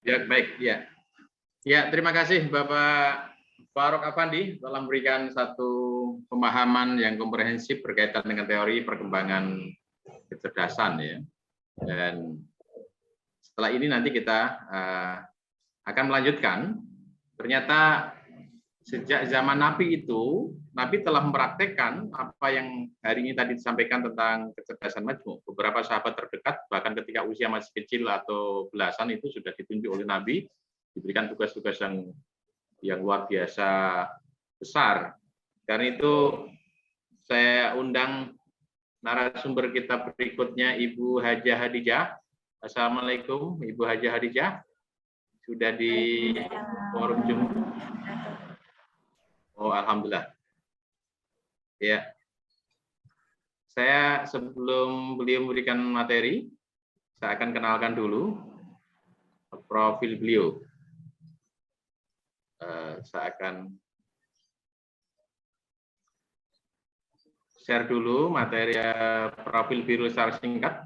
Ya, baik. Ya, ya, terima kasih Bapak Faruk Afandi telah memberikan satu pemahaman yang komprehensif berkaitan dengan teori perkembangan kecerdasan ya. Dan setelah ini nanti kita akan melanjutkan. Ternyata sejak zaman Nabi itu, Nabi telah mempraktekkan apa yang hari ini tadi disampaikan tentang kecerdasan majmuk. Beberapa sahabat terdekat, bahkan ketika usia masih kecil atau belasan itu sudah ditunjuk oleh Nabi, diberikan tugas-tugas yang luar biasa besar. Karena itu saya undang narasumber kita berikutnya, Ibu Hajah Hadijah. Assalamualaikum, Ibu Hajah Hadijah. Sudah di forum Zoom. Oh, alhamdulillah. Ya. Saya sebelum beliau memberikan materi, saya akan kenalkan dulu profil beliau. Saya akan share dulu materi profil biru secara singkat.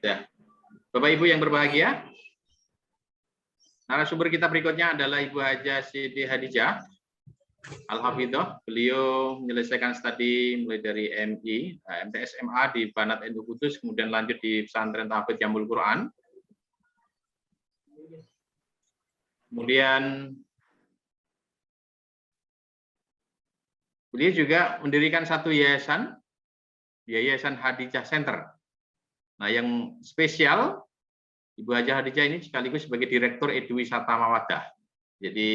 Ya. Bapak Ibu yang berbahagia, narasumber kita berikutnya adalah Ibu Hajah Siti Hadijah Al-Hafidhah. Beliau menyelesaikan studi mulai dari MI, MTS MA di Banat NU Kudus, kemudian lanjut di Pesantren Tahfidz Jamul Quran. Kemudian beliau juga mendirikan satu yayasan, Yayasan Hadijah Center. Nah, yang spesial, Ibu Hajah Hadijah ini sekaligus sebagai Direktur Eduwisata Mawaddah. Jadi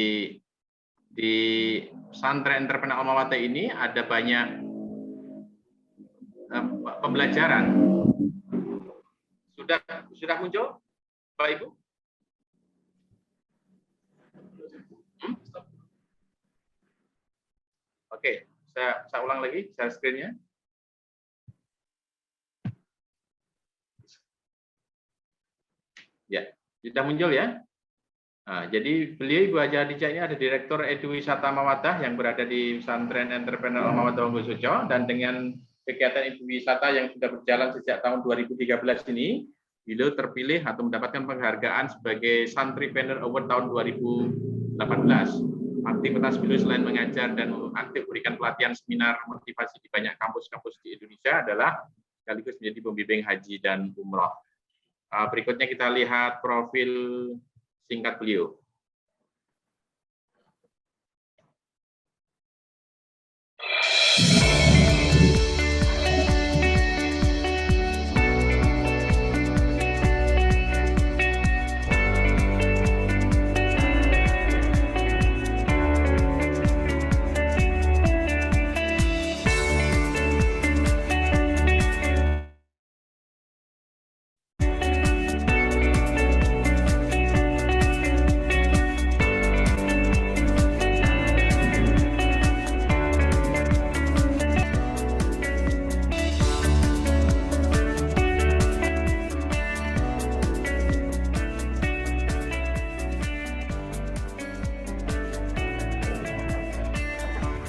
di pesantren entrepreneur Al-Mawaddah ini ada banyak pembelajaran. Sudah muncul, Pak Ibu? Oke, saya ulang lagi share screen-nya. Ya, sudah muncul ya. Nah, jadi beliau Ibu Hajah Hadijah ini ada Direktur Eduwisata Mawaddah yang berada di Pesantren Entrepreneur Mawaddah Wonosojo, dan dengan kegiatan eduwisata yang sudah berjalan sejak tahun 2013 ini, beliau terpilih atau mendapatkan penghargaan sebagai Santripreneur Award tahun 2018. Aktivitas beliau selain mengajar dan aktif berikan pelatihan seminar motivasi di banyak kampus-kampus di Indonesia adalah sekaligus menjadi pembimbing haji dan umroh. Berikutnya kita lihat profil singkat beliau.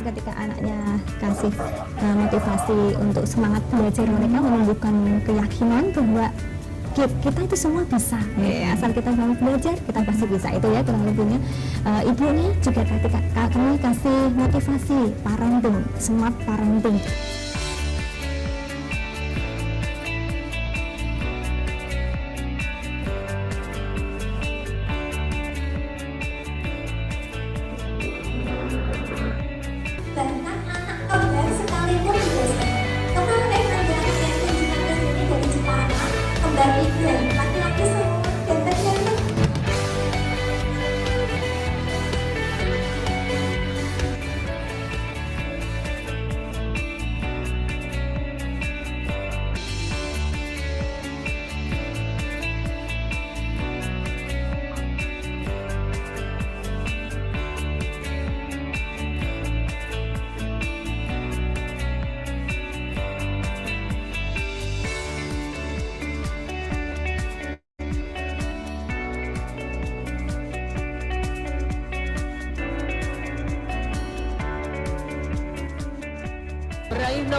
Ketika anaknya kasih motivasi untuk semangat belajar, mereka menumbuhkan keyakinan bahwa kita itu semua bisa, asal kita mau belajar kita pasti bisa. Itu ya kurang lebihnya. Ibunya juga ketika kami kasih motivasi parenting, smart parenting.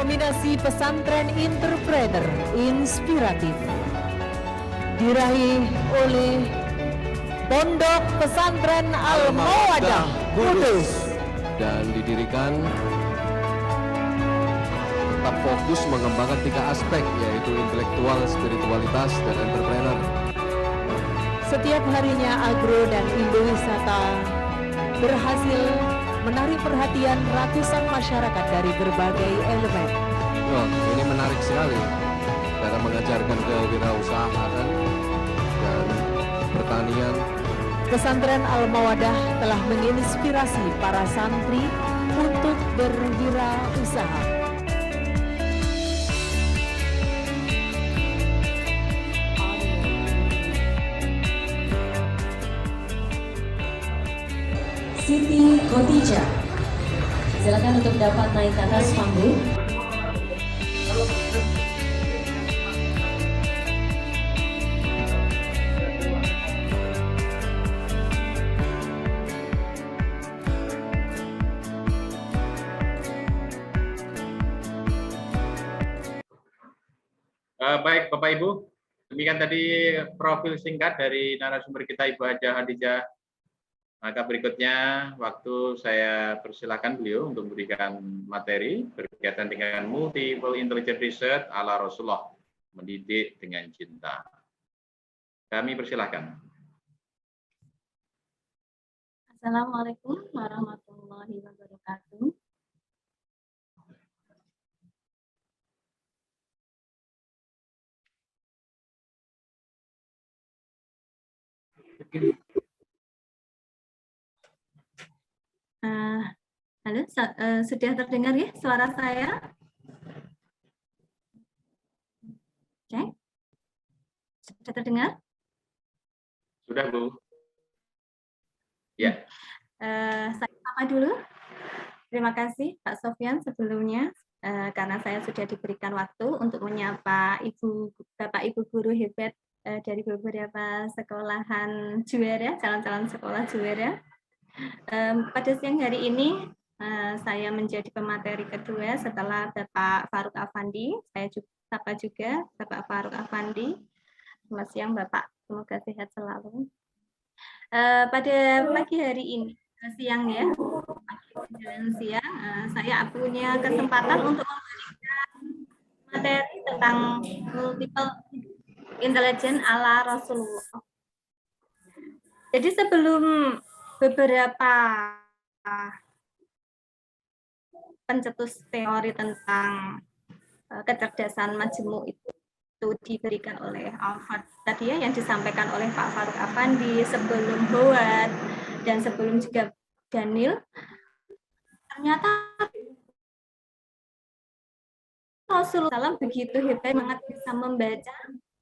nominasi Pesantren Entrepreneur Inspiratif diraih oleh Pondok Pesantren Al-Mawaddah Kudus dan didirikan tetap fokus mengembangkan 3 aspek, yaitu intelektual, spiritualitas, dan entrepreneur. Setiap harinya Agro dan Indowisata berhasil menarik perhatian ratusan masyarakat dari berbagai elemen. Wah, ini menarik sekali karena mengajarkan kewirausahaan dan pertanian. Pesantren Al-Mawaddah telah menginspirasi para santri untuk berwirausaha. Siti Khotijah, silakan untuk dapat naik ke atas panggung. Baik Bapak Ibu, demikian tadi profil singkat dari narasumber kita Ibu Haja Hadijah. Maka berikutnya waktu saya persilakan beliau untuk memberikan materi berkaitan dengan multiple intelligence research ala Rasulullah, mendidik dengan cinta. Kami persilakan. Assalamualaikum warahmatullahi wabarakatuh. Halo, sudah terdengar ya suara saya? Cek. Sudah terdengar? Sudah, Bu. Ya. Saya apa dulu? Terima kasih Pak Sofyan sebelumnya karena saya sudah diberikan waktu untuk menyapa Bapak Ibu guru hebat dari beberapa sekolahan juara, calon-calon sekolah juara. Pada siang hari ini saya menjadi pemateri kedua setelah Bapak Faruk Afandi. Saya sapa juga Bapak Faruk Afandi. Selamat siang Bapak, semoga sehat selalu. Pada pagi hari ini, siang ya, siang, saya punya kesempatan untuk memberikan materi tentang multiple intelligence ala Rasulullah. Jadi sebelum beberapa pencetus teori tentang kecerdasan majemuk itu diberikan oleh Alfred tadi ya, yang disampaikan oleh Pak Faruk Afandi, sebelum Howard dan sebelum juga Daniel, ternyata Rasulullah SAW begitu hebat banget bisa membaca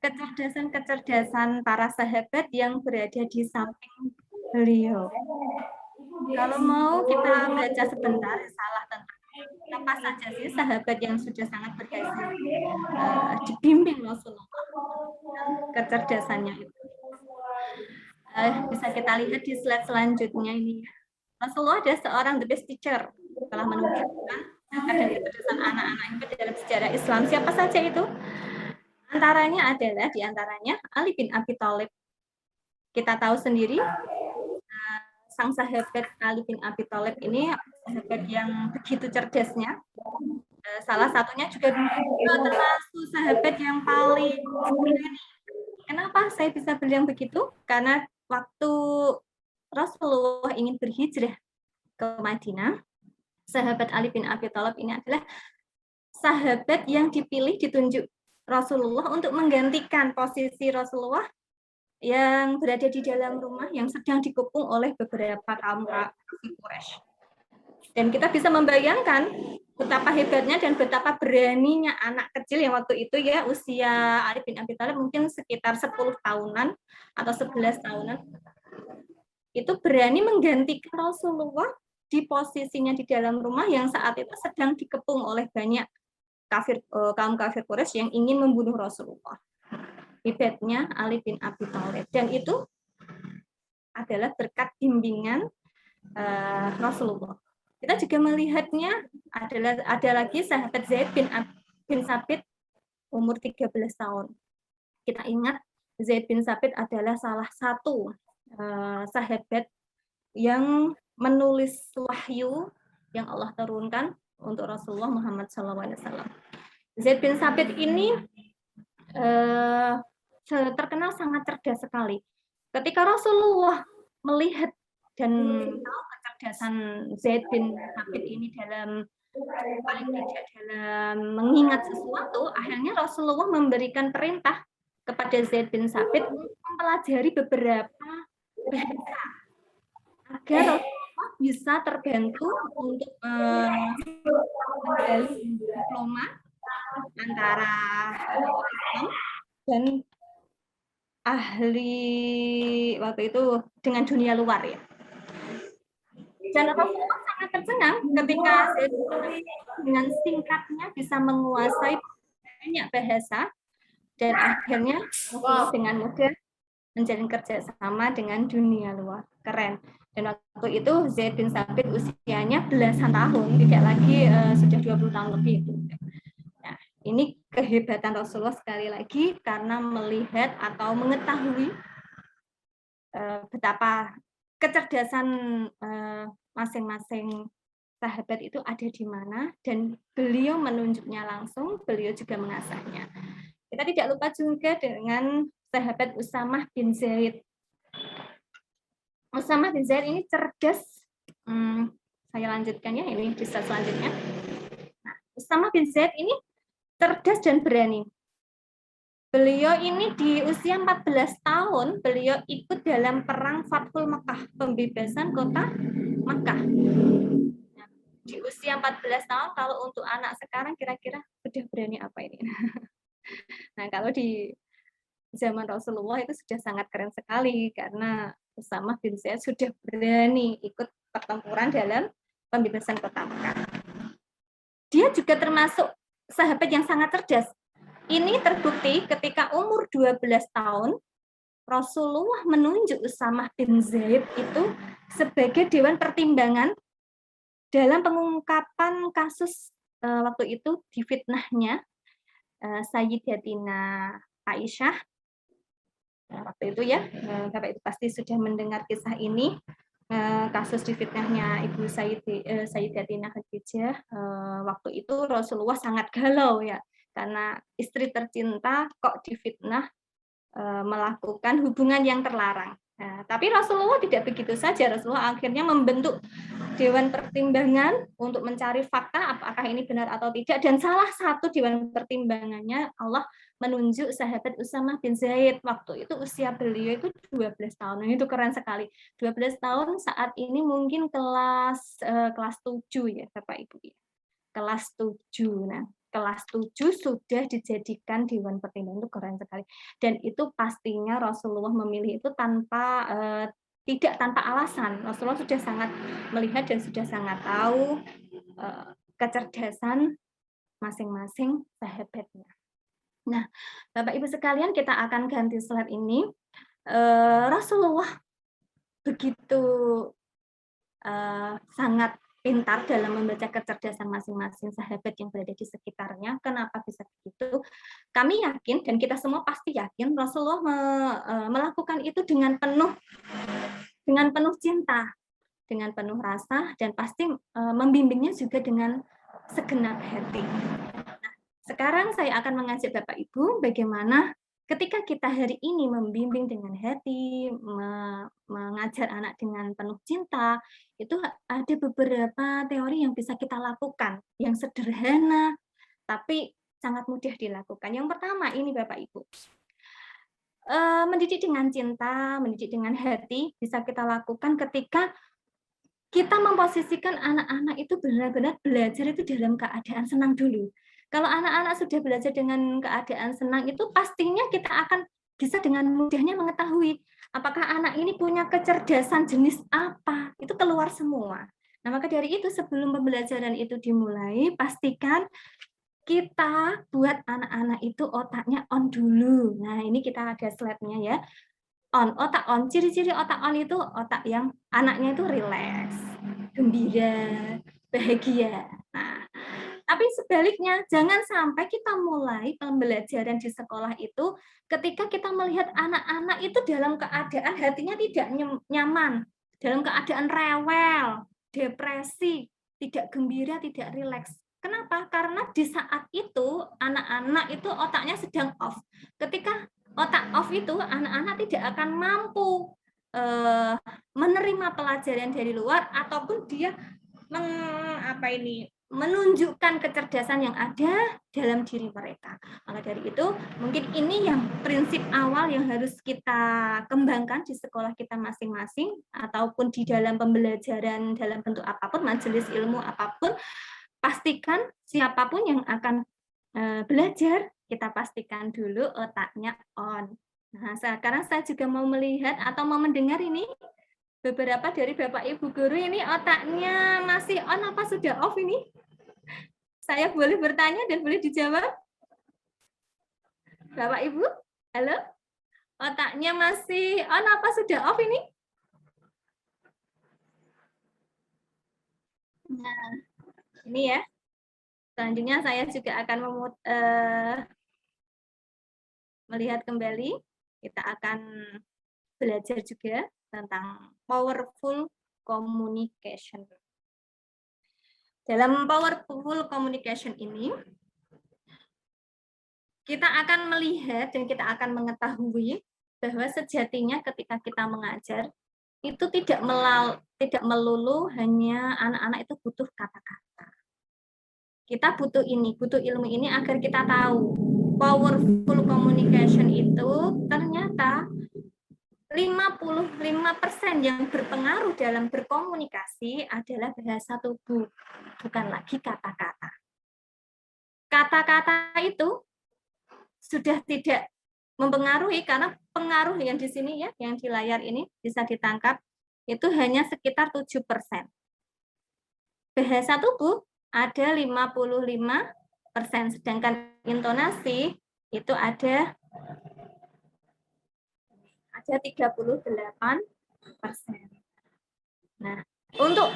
kecerdasan para sahabat yang berada di samping beliau. Kalau mau kita baca sebentar salah tentang apa saja sih sahabat yang sudah sangat berhasil dibimbing Rasulullah kecerdasannya itu. Bisa kita lihat di slide selanjutnya ini. Rasulullah adalah seorang the best teacher, telah menunjukkan bakat dan kecerdasan anak-anak itu dalam sejarah Islam. Siapa saja itu? Antaranya adalah diantaranya Ali bin Abi Thalib. Kita tahu sendiri sang sahabat Ali bin Abi Thalib ini sahabat yang begitu cerdasnya. Salah satunya juga termasuk sahabat yang paling berani. Kenapa saya bisa bilang begitu? Karena waktu Rasulullah ingin berhijrah ke Madinah, sahabat Ali bin Abi Thalib ini adalah sahabat yang dipilih, ditunjuk Rasulullah untuk menggantikan posisi Rasulullah yang berada di dalam rumah yang sedang dikepung oleh beberapa kaum kafir Quraisy. Dan kita bisa membayangkan betapa hebatnya dan betapa beraninya anak kecil yang waktu itu ya usia Ali bin Abi Thalib mungkin sekitar 10 tahunan atau 11 tahunan. Itu berani menggantikan Rasulullah di posisinya di dalam rumah yang saat itu sedang dikepung oleh banyak kaum kafir Quraisy yang ingin membunuh Rasulullah. Hebatnya Ali bin Abi Thalib, dan itu adalah berkat bimbingan Rasulullah. Kita juga melihatnya ada lagi sahabat Zaid bin Sabit umur 13 tahun. Kita ingat Zaid bin Sabit adalah salah satu sahabat yang menulis wahyu yang Allah turunkan untuk Rasulullah Muhammad SAW. Zaid bin Sabit ini terkenal sangat cerdas sekali. Ketika Rasulullah melihat dan tahu kecerdasan Zaid bin Sabit ini dalam paling tidak dalam mengingat sesuatu, akhirnya Rasulullah memberikan perintah kepada Zaid bin Sabit untuk mempelajari beberapa bahasa agar Rasulullah bisa terbantu untuk menggali diploma antara Islam dan ahli waktu itu dengan dunia luar ya. Dan Rasulullah sangat tercengang ketika dengan singkatnya bisa menguasai banyak bahasa dan akhirnya dengan mudah menjalin kerjasama dengan dunia luar. Keren. Dan waktu itu Zaid bin Sabit usianya belasan tahun, tidak lagi sudah 20 tahun lebih. Nah, ini kehebatan Rasulullah sekali lagi karena melihat atau mengetahui betapa kecerdasan masing-masing sahabat itu ada di mana dan beliau menunjuknya langsung, beliau juga mengasahnya. Kita tidak lupa juga dengan sahabat Usamah bin Zaid. Usamah bin Zaid ini cerdas. Saya lanjutkan ya, ini bisa selanjutnya. Nah, Usamah bin Zaid ini cerdas dan berani. Beliau ini di usia 14 tahun, beliau ikut dalam perang Fathul Makkah, pembebasan kota Makkah. Nah, di usia 14 tahun, kalau untuk anak sekarang kira-kira sudah berani apa ini? Nah, kalau di zaman Rasulullah itu sudah sangat keren sekali, karena Usamah bin Zaid sudah berani ikut pertempuran dalam pembebasan kota Makkah. Dia juga termasuk sahabat yang sangat cerdas. Ini terbukti ketika umur 12 tahun, Rasulullah menunjuk Usamah bin Zaid itu sebagai dewan pertimbangan dalam pengungkapan kasus waktu itu difitnahnya Sayyidatina Aisyah. Waktu itu ya, Bapak Ibu pasti sudah mendengar kisah ini, kasus difitnahnya Ibu Sayyidatina Khadijah. Waktu itu Rasulullah sangat galau ya, karena istri tercinta kok difitnah melakukan hubungan yang terlarang. Nah, tapi Rasulullah tidak begitu saja. Rasulullah akhirnya membentuk dewan pertimbangan untuk mencari fakta apakah ini benar atau tidak. Dan salah satu dewan pertimbangannya Allah menunjuk sahabat Usamah bin Zaid. Waktu itu usia beliau itu 12 tahun. Nah, itu keren sekali. 12 tahun saat ini mungkin kelas 7 ya Bapak Ibu. Kelas 7. Nah, kelas 7 sudah dijadikan dewan pertimbangan, itu keren sekali. Dan itu pastinya Rasulullah memilih itu tidak tanpa alasan. Rasulullah sudah sangat melihat dan sudah sangat tahu kecerdasan masing-masing sahabatnya. Nah, Bapak Ibu sekalian, kita akan ganti slide ini. Rasulullah begitu sangat pintar dalam membaca kecerdasan masing-masing sahabat yang berada di sekitarnya. Kenapa bisa begitu? Kami yakin dan kita semua pasti yakin Rasulullah melakukan itu dengan penuh cinta, dengan penuh rasa, dan pasti membimbingnya juga dengan segenap hati. Nah, sekarang saya akan mengajak Bapak Ibu bagaimana ketika kita hari ini membimbing dengan hati, mengajar anak dengan penuh cinta, itu ada beberapa teori yang bisa kita lakukan, yang sederhana, tapi sangat mudah dilakukan. Yang pertama ini Bapak Ibu, mendidik dengan cinta, mendidik dengan hati, bisa kita lakukan ketika kita memposisikan anak-anak itu benar-benar belajar itu dalam keadaan senang dulu. Kalau anak-anak sudah belajar dengan keadaan senang, itu pastinya kita akan bisa dengan mudahnya mengetahui apakah anak ini punya kecerdasan jenis apa. Itu keluar semua. Nah, maka dari itu sebelum pembelajaran itu dimulai, pastikan kita buat anak-anak itu otaknya on dulu. Nah, ini kita ada slide-nya ya. Otak on. Ciri-ciri otak on itu otak yang anaknya itu rileks, gembira, bahagia. Nah, tapi sebaliknya, jangan sampai kita mulai pembelajaran di sekolah itu ketika kita melihat anak-anak itu dalam keadaan hatinya tidak nyaman, dalam keadaan rewel, depresi, tidak gembira, tidak rileks. Kenapa? Karena di saat itu anak-anak itu otaknya sedang off. Ketika otak off itu, anak-anak tidak akan mampu menerima pelajaran dari luar ataupun dia menunjukkan kecerdasan yang ada dalam diri mereka. Maka dari itu, mungkin ini yang prinsip awal yang harus kita kembangkan di sekolah kita masing-masing, ataupun di dalam pembelajaran dalam bentuk apapun, majelis ilmu apapun, pastikan siapapun yang akan belajar, kita pastikan dulu otaknya on. Nah, sekarang saya juga mau melihat atau mau mendengar ini, beberapa dari Bapak Ibu guru ini otaknya masih on apa sudah off ini? Saya boleh bertanya dan boleh dijawab? Bapak Ibu, halo? Otaknya masih on apa sudah off ini? Nah, ini ya. Selanjutnya saya juga akan melihat kembali. Kita akan belajar juga tentang powerful communication. Dalam powerful communication ini, kita akan melihat dan kita akan mengetahui bahwa sejatinya ketika kita mengajar, itu tidak melulu hanya anak-anak itu butuh kata-kata. Kita butuh ilmu ini agar kita tahu powerful communication itu ternyata 55% yang berpengaruh dalam berkomunikasi adalah bahasa tubuh, bukan lagi kata-kata. Kata-kata itu sudah tidak mempengaruhi, karena pengaruh yang di sini ya, yang di layar ini bisa ditangkap, itu hanya sekitar 7%. Bahasa tubuh ada 55%, sedangkan intonasi itu ada 38%. Nah, untuk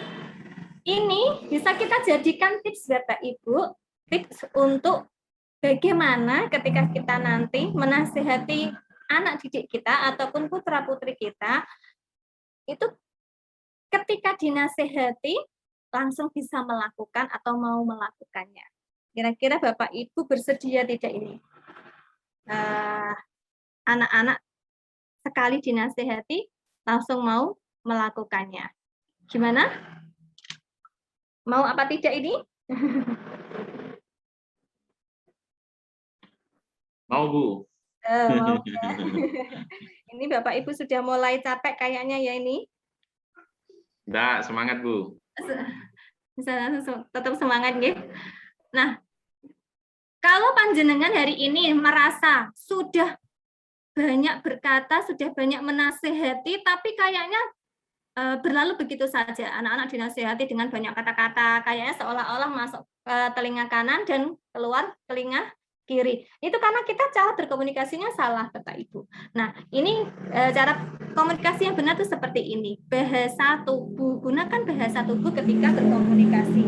ini bisa kita jadikan tips Bapak Ibu, tips untuk bagaimana ketika kita nanti menasihati anak didik kita ataupun putra-putri kita, itu ketika dinasihati langsung bisa melakukan atau mau melakukannya. Kira-kira Bapak Ibu bersedia tidak ini? Anak-anak sekali dinasihati langsung mau melakukannya. Gimana? Mau apa tidak ini? Mau, Bu. Mau ya. Ini Bapak Ibu sudah mulai capek kayaknya ya ini. Enggak, semangat, Bu. Tetap semangat gitu. Nah, kalau panjenengan hari ini merasa sudah banyak berkata, sudah banyak menasehati, tapi kayaknya berlalu begitu saja. Anak-anak dinasehati dengan banyak kata-kata, kayaknya seolah-olah masuk ke telinga kanan dan keluar telinga kiri. Itu karena kita cara berkomunikasinya salah, Bapak Ibu. Nah, ini cara komunikasi yang benar itu seperti ini. Bahasa tubuh, gunakan bahasa tubuh ketika berkomunikasi.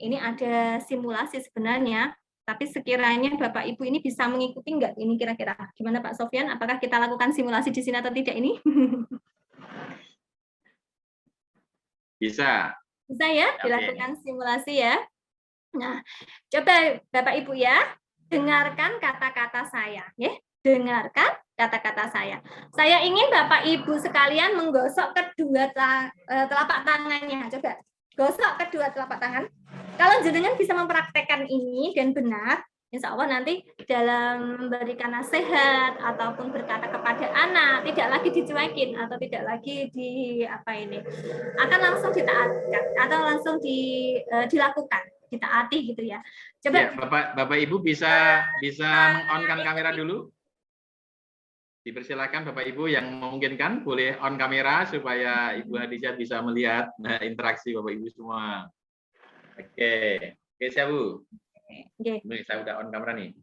Ini ada simulasi sebenarnya. Tapi sekiranya Bapak Ibu ini bisa mengikuti enggak ini kira-kira? Gimana Pak Sofyan? Apakah kita lakukan simulasi di sini atau tidak ini? Bisa. Bisa ya, dilakukan simulasi ya. Nah, coba Bapak Ibu ya, dengarkan kata-kata saya. Ya, dengarkan kata-kata saya. Saya ingin Bapak Ibu sekalian menggosok kedua telapak tangannya. Coba gosok kedua telapak tangan. Kalau jenengan bisa mempraktekkan ini dan benar, insya Allah nanti dalam memberikan nasihat ataupun berkata kepada anak tidak lagi dicuekin atau tidak lagi akan langsung ditaatkan atau langsung dilakukan, ditaati gitu ya. Coba ya, Bapak Ibu bisa meng-on-kan kamera dulu. Dipersilakan Bapak Ibu yang memungkinkan boleh on kamera supaya Ibu Hadijah bisa melihat interaksi Bapak Ibu semua. Oke, siap Bu. Oke. Ini saya udah on kamera nih.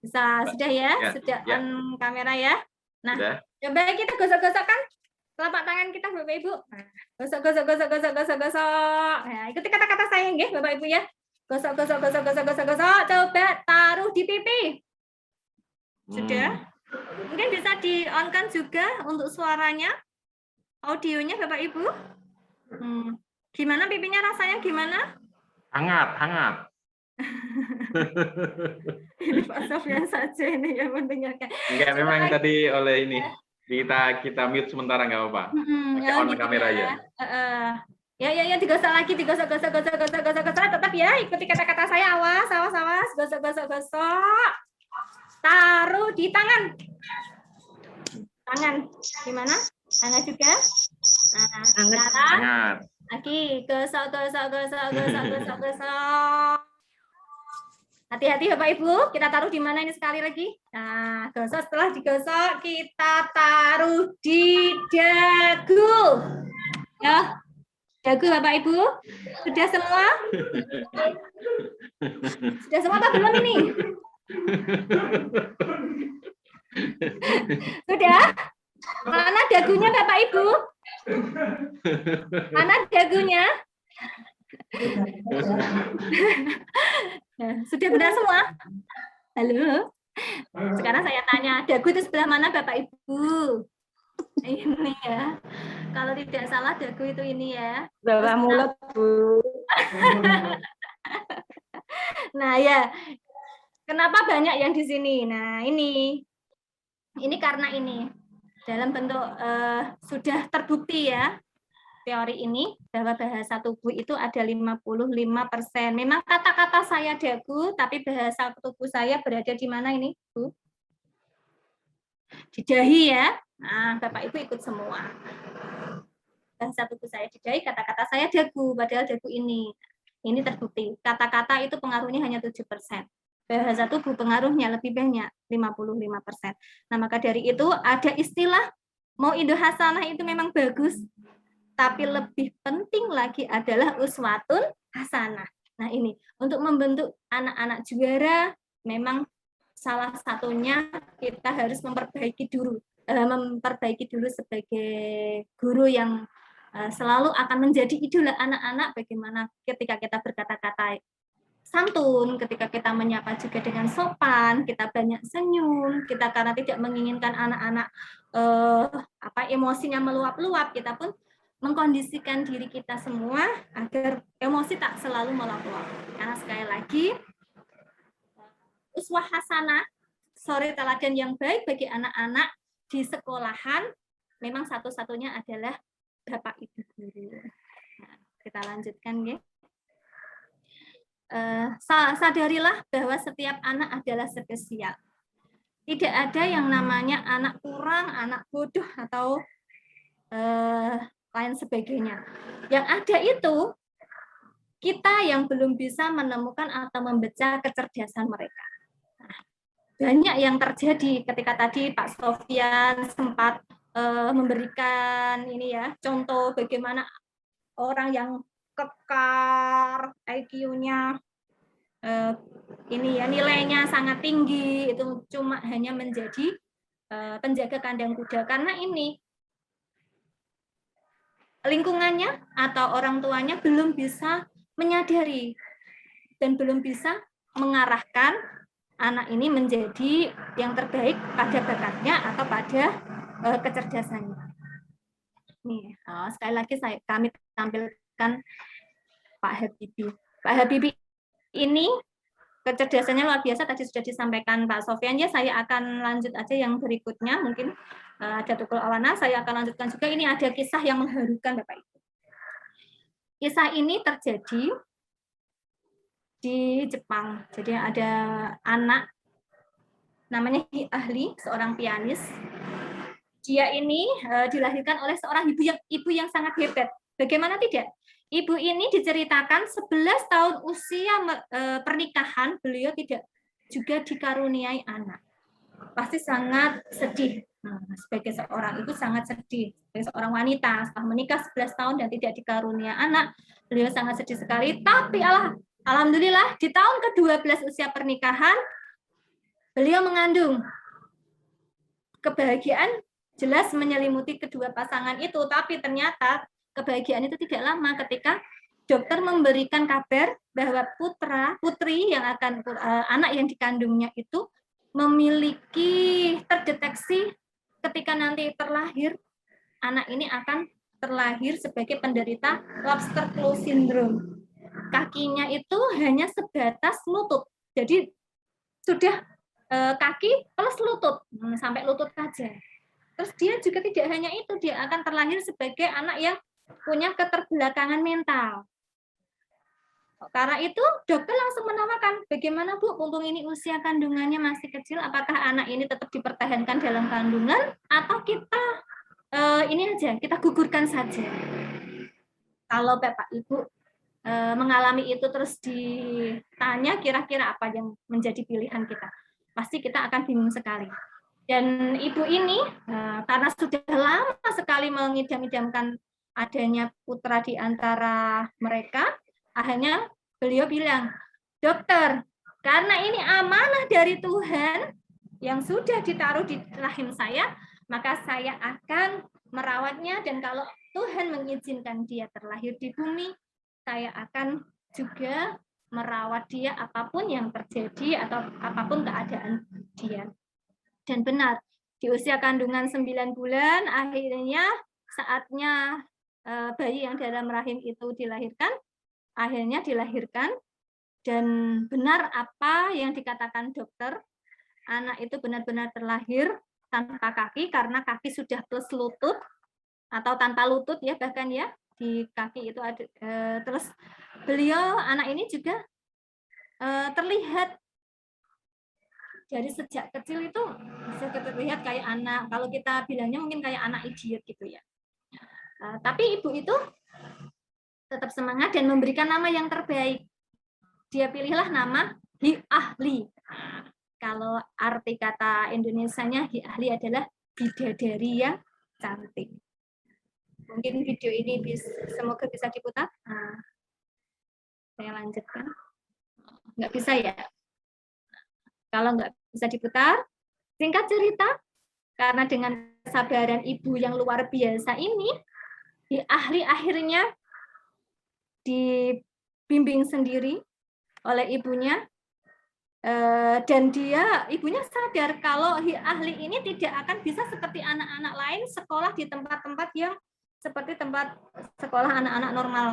Sudah ya, sudah on kamera ya. Nah, coba kita gosok-gosokkan telapak tangan kita Bapak Ibu. Nah, gosok, gosok, gosok, gosok, gosok, gosok. Nah, ikuti kata-kata saya nggih Bapak Ibu ya. Gosok, gosok, gosok, gosok, gosok, gosok. Coba taruh di pipi. Sudah? Mungkin bisa di-on-kan juga untuk suaranya, audionya Bapak Ibu. Gimana pipinya rasanya gimana? Hangat, hangat. Ini Pak Sofyan saja ini yang mendengarkan. Enggak, memang tadi oleh ini kita mute sementara nggak apa-apa. Pakai on gitu kamera ya. Ya, digosok lagi, digosok, gosok, gosok, gosok, gosok, gosok. Tetap ya, ikuti kata-kata saya. Awas, awas, awas. Gosok, gosok, gosok. Taruh di tangan. Tangan, gimana? Tangan juga. Nah, sekarang Hangat. lagi gosok, gosok, gosok, gosok, gosok, gosok. Hati-hati Bapak Ibu, kita taruh di mana ini sekali lagi? Nah, gosok, setelah digosok kita taruh di dagu. Ya, dagu Bapak Ibu. Sudah semua? Sudah semua apa belum ini? Sudah? Mana dagunya Bapak Ibu? Mana dagunya? Sudah benar semua? Halo? Sekarang saya tanya, dagu itu sebelah mana Bapak Ibu? Ini ya. Kalau tidak salah dagu itu ini ya. Bawah mulut, Bu. Nah ya, kenapa banyak yang di sini? Nah ini karena ini dalam bentuk sudah terbukti ya teori ini bahwa bahasa tubuh itu ada 55%. Memang kata-kata saya dagu, tapi bahasa tubuh saya berada di mana ini, Bu? Di dahi ya. Nah, Bapak Ibu ikut semua. Bahasa tubuh saya di dahi, kata-kata saya dagu, padahal dagu ini terbukti. Kata-kata itu pengaruhnya hanya 7%. Bahasa tubuh pengaruhnya lebih banyak, 55%. Nah, maka dari itu ada istilah mau Indo Hasanah itu memang bagus, tapi lebih penting lagi adalah uswatun hasanah. Nah, ini untuk membentuk anak-anak juara memang salah satunya kita harus memperbaiki dulu sebagai guru yang selalu akan menjadi idola anak-anak. Bagaimana ketika kita berkata-kata santun, ketika kita menyapa juga dengan sopan, kita banyak senyum, kita karena tidak menginginkan anak-anak emosinya meluap-luap, kita pun mengkondisikan diri kita semua agar emosi tak selalu meluap-luap. Karena sekali lagi uswah hasanah, suri teladan yang baik bagi anak-anak di sekolahan memang satu-satunya adalah Bapak Ibu guru. Nah, kita lanjutkan ya. Sadarilah bahwa setiap anak adalah spesial. Tidak ada yang namanya anak kurang, anak bodoh atau lain sebagainya. Yang ada itu kita yang belum bisa menemukan atau membaca kecerdasan mereka. Nah, banyak yang terjadi ketika tadi Pak Sofyan sempat memberikan ini ya contoh bagaimana orang yang kekar IQ-nya ini ya nilainya sangat tinggi itu cuma hanya menjadi penjaga kandang kuda karena ini lingkungannya atau orang tuanya belum bisa menyadari dan belum bisa mengarahkan anak ini menjadi yang terbaik pada bakatnya atau pada kecerdasannya. Nih, sekali lagi kami tampilkan Pak Habibie. Pak Habibie ini kecerdasannya luar biasa, tadi sudah disampaikan Pak Sofyan ya, saya akan lanjut aja yang berikutnya, mungkin ada Tukul Awana, saya akan lanjutkan juga, ini ada kisah yang mengharukan Bapak Ibu. Kisah ini terjadi di Jepang, jadi ada anak, namanya Hi Ahli, seorang pianis, dia ini dilahirkan oleh seorang ibu yang sangat hebat, bagaimana tidak? Ibu ini diceritakan 11 tahun usia pernikahan, beliau tidak juga dikaruniai anak. Pasti sangat sedih. Nah, sebagai seorang ibu sangat sedih. Sebagai seorang wanita setelah menikah 11 tahun dan tidak dikaruniai anak, beliau sangat sedih sekali. Tapi alhamdulillah di tahun ke-12 usia pernikahan, beliau mengandung. Kebahagiaan jelas menyelimuti kedua pasangan itu, tapi ternyata kebahagiaan itu tidak lama ketika dokter memberikan kabar bahwa putri yang akan anak yang dikandungnya itu memiliki terdeteksi ketika nanti terlahir, anak ini akan terlahir sebagai penderita lobster claw syndrome. Kakinya itu hanya sebatas lutut, jadi sudah kaki plus lutut, sampai lutut saja. Terus dia juga tidak hanya itu, dia akan terlahir sebagai anak yang punya keterbelakangan mental. Karena itu dokter langsung menawarkan, bagaimana Bu, mumpung ini usia kandungannya masih kecil, apakah anak ini tetap dipertahankan dalam kandungan atau kita ini aja, kita gugurkan saja. Kalau Bapak Ibu mengalami itu terus ditanya kira-kira apa yang menjadi pilihan kita, pasti kita akan bingung sekali. Dan ibu ini karena sudah lama sekali mengidam-idamkan adanya putra di antara mereka, akhirnya beliau bilang, dokter, karena ini amanah dari Tuhan yang sudah ditaruh di rahim saya, maka saya akan merawatnya, dan kalau Tuhan mengizinkan dia terlahir di bumi, saya akan juga merawat dia apapun yang terjadi atau apapun keadaan dia. Dan benar, di usia kandungan 9 bulan, akhirnya saatnya bayi yang dalam rahim itu dilahirkan, akhirnya dilahirkan, dan benar apa yang dikatakan dokter, anak itu benar-benar terlahir tanpa kaki, karena kaki sudah plus lutut, atau tanpa lutut ya, bahkan ya, di kaki itu ada. Terus beliau, anak ini juga terlihat dari sejak kecil itu bisa terlihat kayak anak, kalau kita bilangnya mungkin kayak anak idiot gitu ya. Tapi ibu itu tetap semangat dan memberikan nama yang terbaik. Dia pilihlah nama Hi Ahli. Kalau arti kata Indonesianya Hi Ahli adalah bidadari yang cantik. Mungkin video ini semoga bisa diputar. Saya lanjutkan. Nggak bisa ya? Kalau nggak bisa diputar, singkat cerita, karena dengan kesabaran ibu yang luar biasa ini, Hi Ahli akhirnya dibimbing sendiri oleh ibunya, dan ibunya sadar kalau Hi Ahli ini tidak akan bisa seperti anak-anak lain sekolah di tempat-tempat yang seperti tempat sekolah anak-anak normal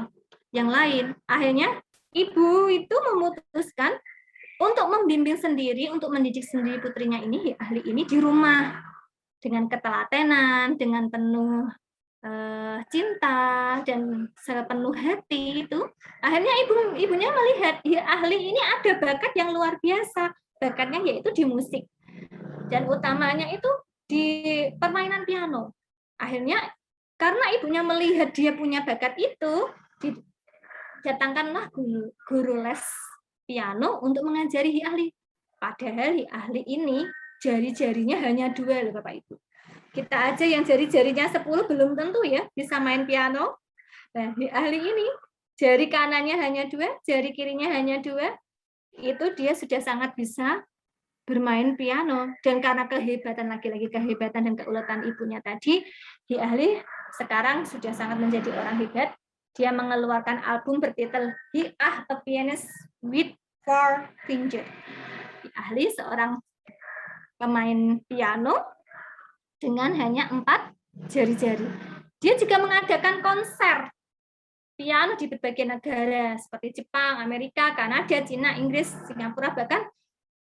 yang lain. Akhirnya ibu itu memutuskan untuk membimbing sendiri, untuk mendidik sendiri putrinya ini, Hi Ahli ini di rumah dengan ketelatenan, dengan penuh cinta dan sepenuh hati itu. Akhirnya ibunya melihat Hi Ahli ini ada bakat yang luar biasa, bakatnya yaitu di musik, dan utamanya itu di permainan piano. Akhirnya karena ibunya melihat dia punya bakat itu, didatangkanlah guru les piano untuk mengajari Hi Ahli. Padahal Hi Ahli ini jari-jarinya hanya 2 loh Bapak Ibu. Kita aja yang jari-jarinya 10 belum tentu ya bisa main piano. Nah, Hi Ahli ini jari kanannya hanya 2, jari kirinya hanya 2. Itu dia sudah sangat bisa bermain piano. Dan karena kehebatan, lagi-lagi kehebatan dan keuletan ibunya tadi, Hi Ahli sekarang sudah sangat menjadi orang hebat. Dia mengeluarkan album bertitel Hi Ah, a Pianist with 4 Fingers. Hi Ahli seorang pemain piano dengan hanya 4 jari-jari. Dia juga mengadakan konser piano di berbagai negara seperti Jepang, Amerika, Kanada, Cina, Inggris, Singapura, bahkan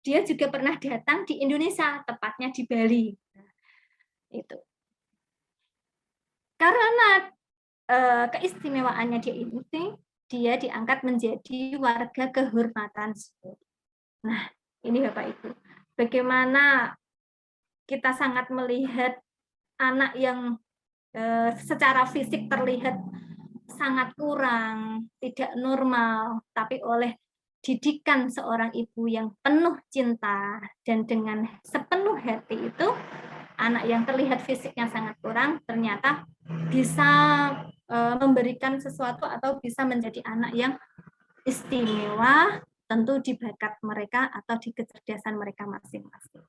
dia juga pernah datang di Indonesia, tepatnya di Bali. Itu. Karena keistimewaannya dia diangkat menjadi warga kehormatan. Nah, ini Bapak Ibu, bagaimana kita sangat melihat anak yang secara fisik terlihat sangat kurang, tidak normal, tapi oleh didikan seorang ibu yang penuh cinta dan dengan sepenuh hati itu, anak yang terlihat fisiknya sangat kurang ternyata bisa memberikan sesuatu atau bisa menjadi anak yang istimewa, tentu di bakat mereka atau di kecerdasan mereka masing-masing.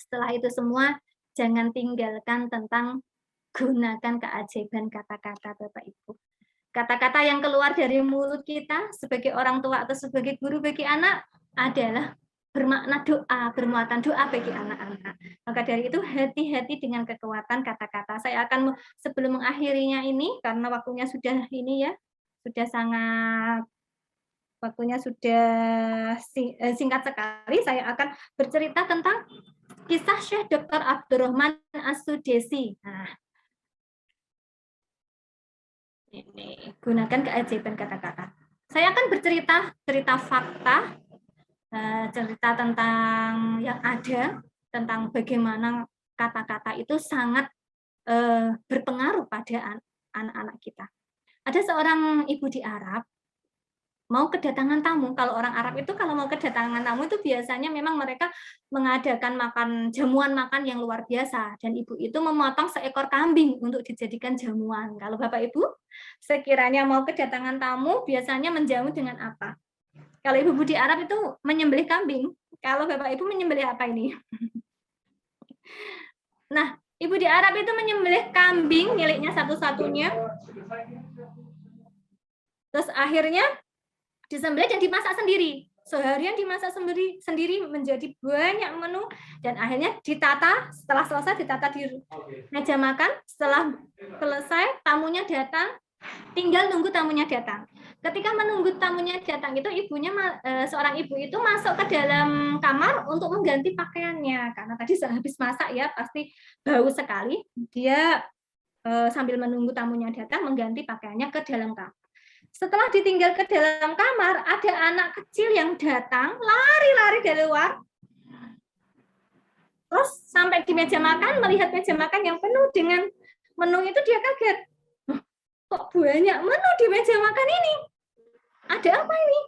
Setelah itu semua, jangan tinggalkan tentang gunakan keajaiban kata-kata Bapak Ibu. Kata-kata yang keluar dari mulut kita sebagai orang tua atau sebagai guru bagi anak adalah bermakna doa, bermuatan doa bagi anak-anak. Maka dari itu hati-hati dengan kekuatan kata-kata. Saya akan sebelum mengakhirinya ini, karena waktunya sudah ini ya, sudah sangat, waktunya sudah singkat sekali, saya akan bercerita tentang kisah Syekh Dr. Abdurrahman As-Sudesi. Nah, ini gunakan keajaiban kata-kata. Saya akan cerita fakta, cerita tentang yang ada, tentang bagaimana kata-kata itu sangat berpengaruh pada anak-anak kita. Ada seorang ibu di Arab mau kedatangan tamu. Kalau orang Arab itu kalau mau kedatangan tamu itu biasanya memang mereka mengadakan jamuan makan yang luar biasa, dan ibu itu memotong seekor kambing untuk dijadikan jamuan. Kalau Bapak Ibu sekiranya mau kedatangan tamu biasanya menjamu dengan apa? Kalau ibu di Arab itu menyembelih kambing. Kalau Bapak Ibu menyembelih apa ini? Nah, ibu di Arab itu menyembelih kambing miliknya satu-satunya. Terus akhirnya disembelih dan dimasak sendiri. Seharian dimasak sendiri menjadi banyak menu, dan akhirnya ditata. Setelah selesai ditata di meja makan. Setelah selesai tamunya datang, tinggal nunggu tamunya datang. Ketika menunggu tamunya datang itu seorang ibu itu masuk ke dalam kamar untuk mengganti pakaiannya, karena tadi habis masak ya pasti bau sekali. Dia sambil menunggu tamunya datang mengganti pakaiannya ke dalam kamar. Setelah ditinggal ke dalam kamar, ada anak kecil yang datang, lari-lari dari luar. Terus sampai di meja makan, melihat meja makan yang penuh dengan menu itu, dia kaget. Kok banyak menu di meja makan ini? Ada apa ini?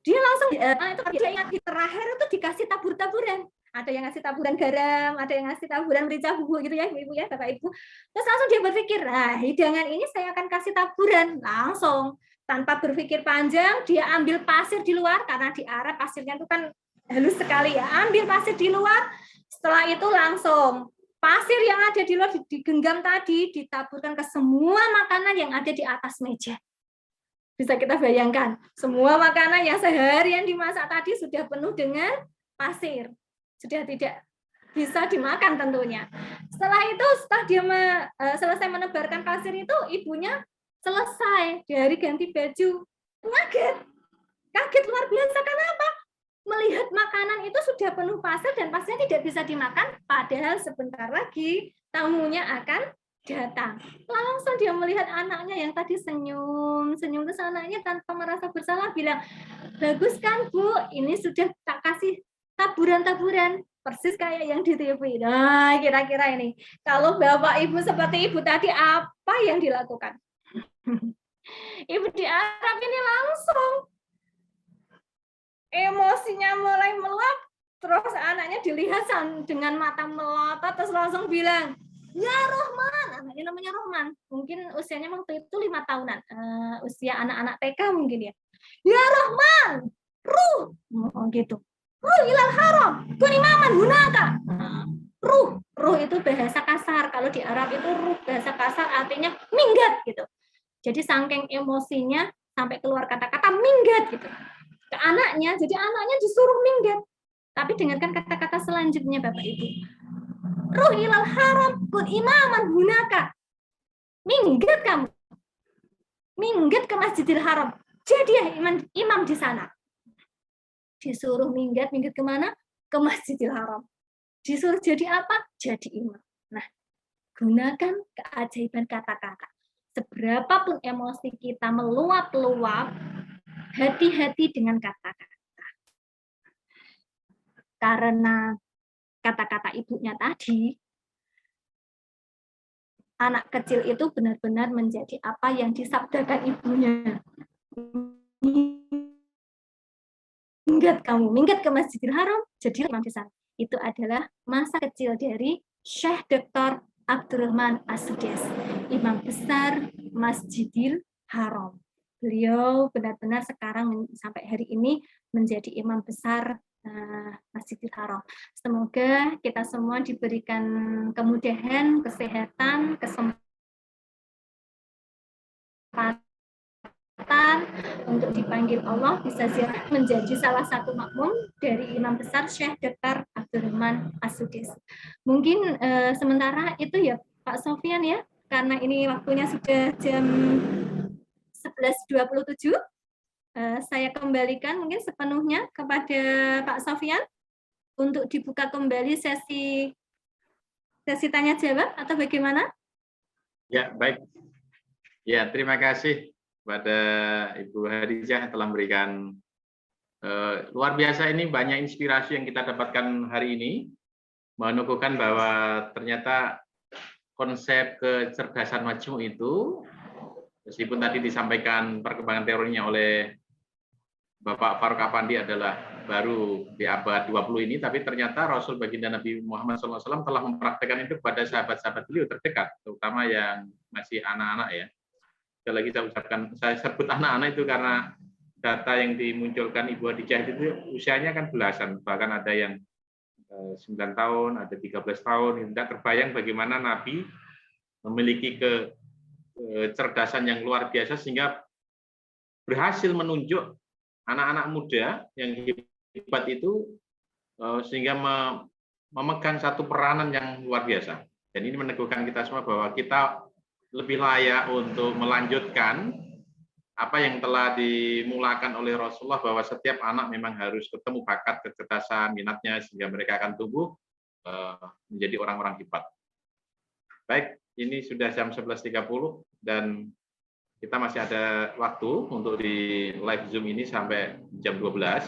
Dia langsung itu dia ingat di terakhir itu dikasih tabur-taburan. Ada yang ngasih taburan garam, ada yang ngasih taburan merica bubuk gitu ya, Ibu ya, Bapak Ibu. Terus langsung dia berpikir, nah hidangan ini saya akan kasih taburan. Langsung tanpa berpikir panjang dia ambil pasir di luar, karena di Arab pasirnya itu kan halus sekali ya. Ambil pasir di luar. Setelah itu langsung pasir yang ada di luar digenggam tadi ditaburkan ke semua makanan yang ada di atas meja. Bisa kita bayangkan, semua makanan yang seharian dimasak tadi sudah penuh dengan pasir. Sudah tidak bisa dimakan tentunya. Setelah itu, setelah dia selesai menebarkan pasir itu, ibunya selesai dari ganti baju. Kaget luar biasa. Kenapa? Melihat makanan itu sudah penuh pasir dan pasirnya tidak bisa dimakan, padahal sebentar lagi tamunya akan datang. Langsung dia melihat anaknya yang tadi senyum, terus anaknya tanpa merasa bersalah bilang, bagus kan Bu, ini sudah tak kasih taburan-taburan, persis kayak yang di TV. Nah, kira-kira ini, kalau Bapak Ibu seperti Ibu tadi, apa yang dilakukan? Ibu di Arab ini langsung emosinya mulai meluap, terus anaknya dilihat dengan mata melotot, terus langsung bilang, ya Rohman, anaknya namanya Rohman, mungkin usianya waktu itu 5 tahunan, usia anak-anak TK mungkin ya. Ya Rohman, ruh, gitu. Ruh ilal haram, kun imaman hunaka. Ruh itu bahasa kasar, kalau di Arab itu ruh bahasa kasar artinya minggat gitu. Jadi saking emosinya sampai keluar kata-kata minggat gitu ke anaknya, jadi anaknya disuruh minggat. Tapi dengarkan kata-kata selanjutnya Bapak Ibu. Ruh ilal haram kun imaman hunaka. Minggat kamu. Minggat ke Masjidil Haram. Jadi ya imam di sana. Disuruh minggat kemana? Ke Masjidil Haram. Disuruh jadi apa? Jadi imam. Nah, gunakan keajaiban kata-kata. Seberapapun emosi kita meluap-luap, hati-hati dengan kata-kata. Karena kata-kata ibunya tadi, anak kecil itu benar-benar menjadi apa yang disabdakan ibunya. Minggat ke Masjidil Haram, jadi imam di sana. Itu adalah masa kecil dari Syekh Dr. Abdurrahman As-Sudesi, imam besar Masjidil Haram. Beliau benar-benar sekarang sampai hari ini menjadi imam besar Masjidil Haram. Semoga kita semua diberikan kemudahan, kesehatan, kesempatan untuk dipanggil Allah, bisa ziarah menjadi salah satu makmum dari imam besar Syekh Dr. Abdurrahman As-Sudais. Mungkin sementara itu ya Pak Sofyan ya, karena ini waktunya sudah jam 11.27. Saya kembalikan mungkin sepenuhnya kepada Pak Sofyan untuk dibuka kembali sesi tanya jawab atau bagaimana? Ya, baik. Ya, terima kasih kepada Ibu Hadijah telah memberikan luar biasa, ini banyak inspirasi yang kita dapatkan hari ini, menunjukkan bahwa ternyata konsep kecerdasan majmuk itu, meskipun tadi disampaikan perkembangan teorinya oleh Bapak Farouk Afandi adalah baru di abad 20 ini, tapi ternyata Rasul baginda Nabi Muhammad SAW telah mempraktekkan itu kepada sahabat-sahabat beliau terdekat, terutama yang masih anak-anak ya. Sekali lagi saya sebut anak-anak itu karena data yang dimunculkan Ibu Hadijah itu usianya kan belasan, bahkan ada yang 9 tahun, ada 13 tahun. Tidak terbayang bagaimana Nabi memiliki kecerdasan yang luar biasa sehingga berhasil menunjuk anak-anak muda yang hebat itu sehingga memegang satu peranan yang luar biasa. Dan ini meneguhkan kita semua bahwa kita lebih layak untuk melanjutkan apa yang telah dimulakan oleh Rasulullah, bahwa setiap anak memang harus ketemu bakat, kecerdasan, minatnya, sehingga mereka akan tumbuh menjadi orang-orang hebat. Baik, ini sudah jam 11.30 dan kita masih ada waktu untuk di live Zoom ini sampai jam 12.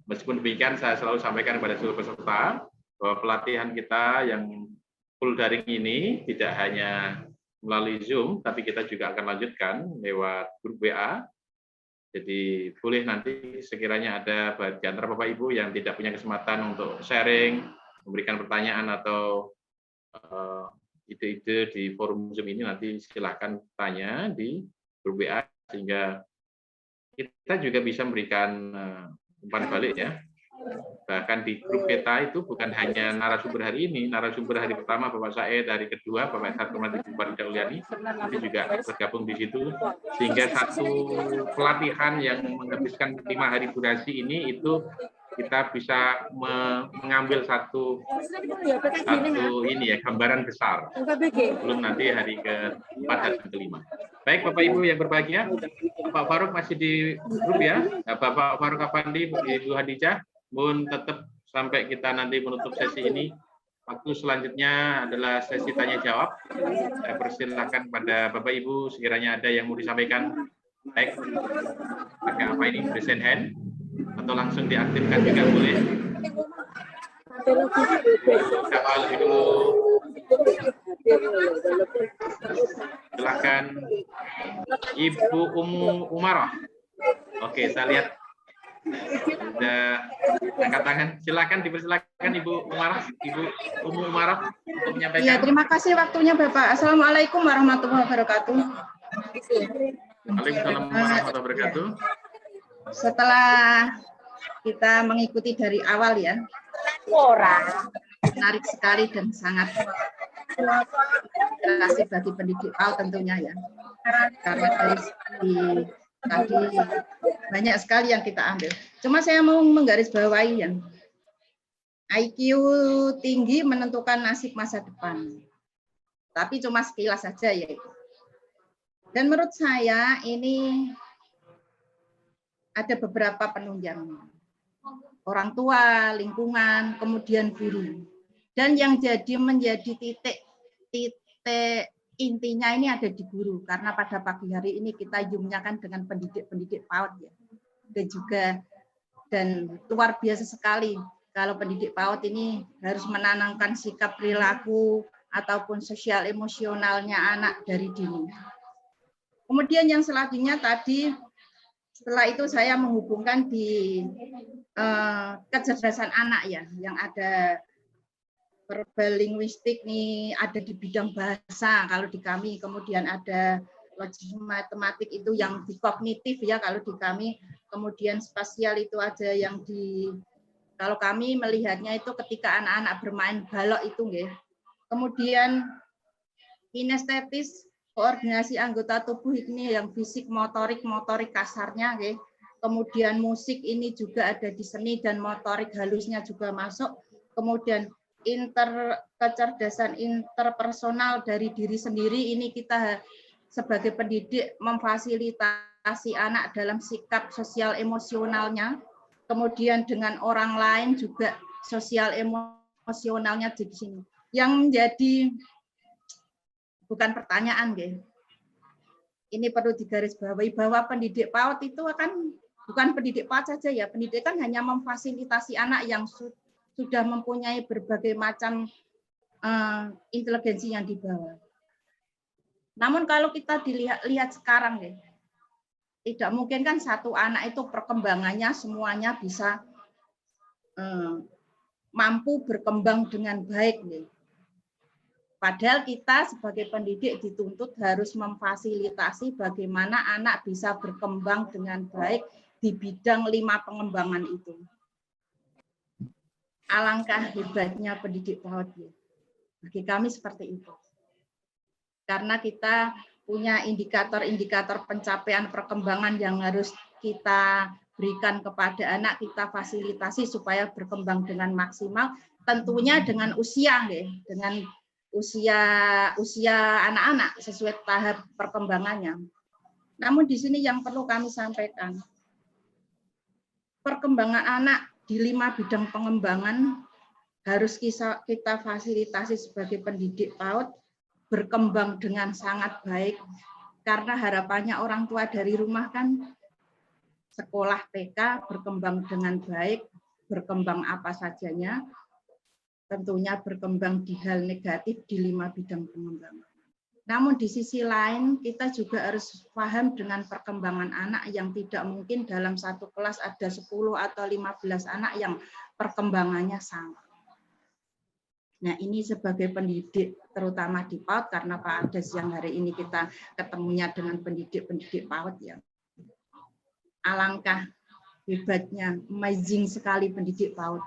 Meskipun demikian, saya selalu sampaikan kepada seluruh peserta bahwa pelatihan kita yang full daring ini tidak hanya melalui Zoom, tapi kita juga akan lanjutkan lewat grup WA. Jadi boleh nanti sekiranya ada bagi antara Bapak Ibu yang tidak punya kesempatan untuk sharing, memberikan pertanyaan atau ide-ide di forum Zoom ini, nanti silakan tanya di grup WA sehingga kita juga bisa memberikan umpan balik ya. Bahkan di grup kita itu bukan hanya narasumber hari ini, narasumber hari pertama Bapak Said, hari kedua Bapak Sarkomati Bukhari Uliani, tapi juga tergabung di situ, sehingga satu pelatihan yang menghabiskan 5 hari durasi ini itu kita bisa mengambil satu ini ya, gambaran besar. Belum nanti hari ke-4 dan ke-5. Baik Bapak Ibu yang berbahagia, Pak Farouk masih di grup ya, Bapak Farouk Afandi, Ibu Hadijah, mohon tetap sampai kita nanti menutup sesi ini. Waktu selanjutnya adalah sesi tanya jawab. Saya persilahkan pada Bapak Ibu sekiranya ada yang mau disampaikan. Baik, pakai apa ini, raise hand atau langsung diaktifkan juga boleh. Siapa lebih dulu? Silakan Ibu Umu Umarah. Oke, saya lihat ada angkat tangan. Silakan dipersilakan Ibu Umarah, Ibu Umu Umarah untuk menyampaikan. Ya, terima kasih waktunya Bapak. Assalamualaikum warahmatullahi wabarakatuh. Waalaikumsalam warahmatullahi wabarakatuh. Setelah kita mengikuti dari awal ya, menarik sekali dan sangat kasih bagi pendidik PAUD tentunya ya. Karena dari segi tadi banyak sekali yang kita ambil. Cuma saya mau menggarisbawahi yang IQ tinggi menentukan nasib masa depan. Tapi cuma sekilas saja ya. Dan menurut saya ini ada beberapa penunjangnya. Orang tua, lingkungan, kemudian guru. Dan yang menjadi titik intinya ini ada di guru, karena pada pagi hari ini kita zoom-nya kan dengan pendidik PAUD ya. Dan luar biasa sekali kalau pendidik PAUD ini harus menanamkan sikap perilaku ataupun sosial emosionalnya anak dari dini. Kemudian yang selanjutnya tadi, setelah itu saya menghubungkan di kecerdasan anak ya, yang ada verbal linguistik nih, ada di bidang bahasa kalau di kami, kemudian ada logis matematik itu yang di kognitif ya kalau di kami, kemudian spasial itu ada yang di, kalau kami melihatnya itu ketika anak-anak bermain balok itu nggih. Kemudian kinestetis, koordinasi anggota tubuh ini yang fisik, motorik kasarnya nggih. Kemudian musik ini juga ada di seni dan motorik halusnya juga masuk. Kemudian kecerdasan interpersonal dari diri sendiri ini kita sebagai pendidik memfasilitasi anak dalam sikap sosial emosionalnya. Kemudian dengan orang lain juga sosial emosionalnya di sini. Yang menjadi bukan pertanyaan, nggih. Ini perlu digarisbawahi bahwa pendidik PAUD itu akan bukan pendidik PAUD saja ya, pendidik kan hanya memfasilitasi anak yang sudah mempunyai berbagai macam inteligensi yang dibawa. Namun kalau kita lihat sekarang, ya, tidak mungkin kan satu anak itu perkembangannya semuanya bisa mampu berkembang dengan baik. Ya. Padahal kita sebagai pendidik dituntut harus memfasilitasi bagaimana anak bisa berkembang dengan baik di bidang 5 pengembangan itu. Alangkah hebatnya pendidik PAUD. Bagi kami seperti itu. Karena kita punya indikator-indikator pencapaian perkembangan yang harus kita berikan kepada anak, kita fasilitasi supaya berkembang dengan maksimal, tentunya dengan usia, dengan usia anak-anak sesuai tahap perkembangannya. Namun di sini yang perlu kami sampaikan, perkembangan anak di 5 bidang pengembangan harus kita fasilitasi sebagai pendidik PAUD berkembang dengan sangat baik, karena harapannya orang tua dari rumah kan sekolah TK berkembang dengan baik, berkembang apa sajanya, tentunya berkembang di hal negatif di 5 bidang pengembangan. Namun di sisi lain kita juga harus paham dengan perkembangan anak yang tidak mungkin dalam satu kelas ada 10 atau 15 anak yang perkembangannya sama. Nah ini sebagai pendidik terutama di PAUD, karena pada siang hari ini kita ketemunya dengan pendidik-pendidik PAUD ya. Alangkah hebatnya, amazing sekali pendidik PAUD.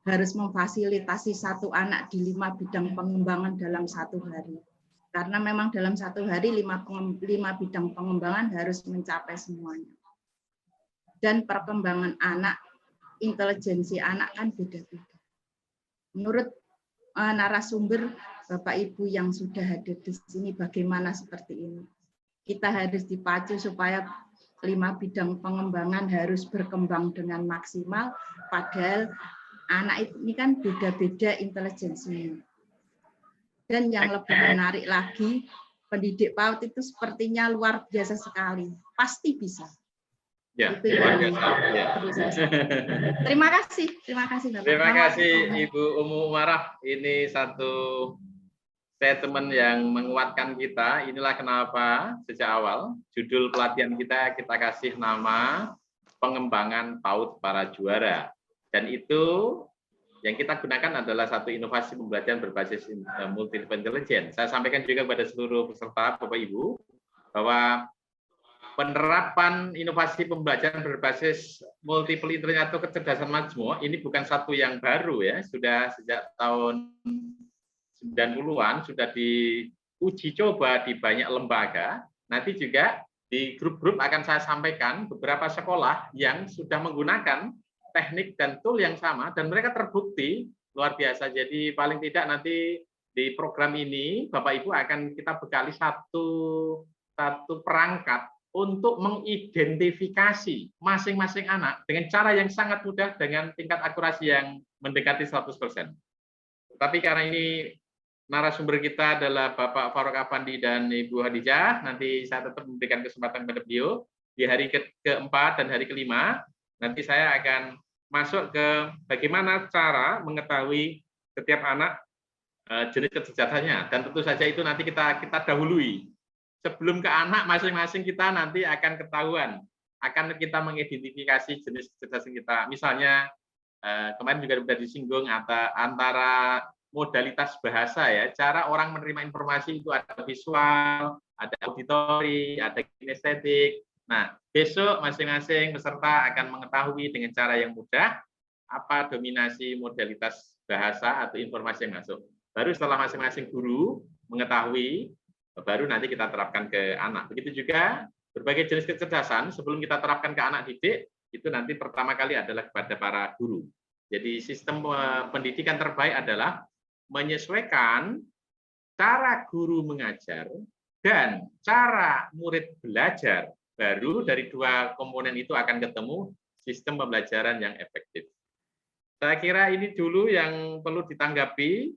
Harus memfasilitasi satu anak di 5 bidang pengembangan dalam satu hari. Karena memang dalam satu hari 5 bidang pengembangan harus mencapai semuanya. Dan perkembangan anak, intelijensi anak kan beda-beda. Menurut narasumber Bapak Ibu yang sudah hadir di sini, bagaimana seperti ini? Kita harus dipacu supaya 5 bidang pengembangan harus berkembang dengan maksimal, padahal anak ini kan beda-beda intelijensinya. Dan yang lebih menarik lagi, pendidik PAUD itu sepertinya luar biasa sekali. Pasti bisa. Ya, itu luar biasa. Ya. Terima kasih Bapak. Terima kasih Ibu Umu Umarah. Ini satu statement yang menguatkan kita. Inilah kenapa sejak awal judul pelatihan kita kasih nama pengembangan PAUD para juara. Dan itu yang kita gunakan adalah satu inovasi pembelajaran berbasis multiple intelligence. Saya sampaikan juga kepada seluruh peserta Bapak Ibu bahwa penerapan inovasi pembelajaran berbasis multiple intelligence atau kecerdasan majmuk ini bukan satu yang baru ya, sudah sejak tahun 90-an sudah diuji coba di banyak lembaga. Nanti juga di grup-grup akan saya sampaikan beberapa sekolah yang sudah menggunakan teknik dan tool yang sama dan mereka terbukti luar biasa. Jadi paling tidak nanti di program ini Bapak Ibu akan kita bekali satu perangkat untuk mengidentifikasi masing-masing anak dengan cara yang sangat mudah dengan tingkat akurasi yang mendekati 100%. Tapi karena ini narasumber kita adalah Bapak Farouk Afandi dan Ibu Hadijah, nanti saya tetap memberikan kesempatan kepada beliau di hari keempat dan hari kelima. Nanti saya akan masuk ke bagaimana cara mengetahui setiap anak jenis kecerdasannya, dan tentu saja itu nanti kita dahului. Sebelum ke anak masing-masing kita nanti akan ketahuan, akan kita mengidentifikasi jenis kecerdasan kita. Misalnya kemarin juga sudah disinggung antara modalitas bahasa ya, cara orang menerima informasi itu ada visual, ada auditori, ada kinestetik. Nah, besok masing-masing peserta akan mengetahui dengan cara yang mudah apa dominasi modalitas bahasa atau informasi yang masuk. Baru setelah masing-masing guru mengetahui, baru nanti kita terapkan ke anak. Begitu juga berbagai jenis kecerdasan sebelum kita terapkan ke anak didik, itu nanti pertama kali adalah kepada para guru. Jadi sistem pendidikan terbaik adalah menyesuaikan cara guru mengajar dan cara murid belajar. Baru dari dua komponen itu akan ketemu sistem pembelajaran yang efektif. Saya kira ini dulu yang perlu ditanggapi,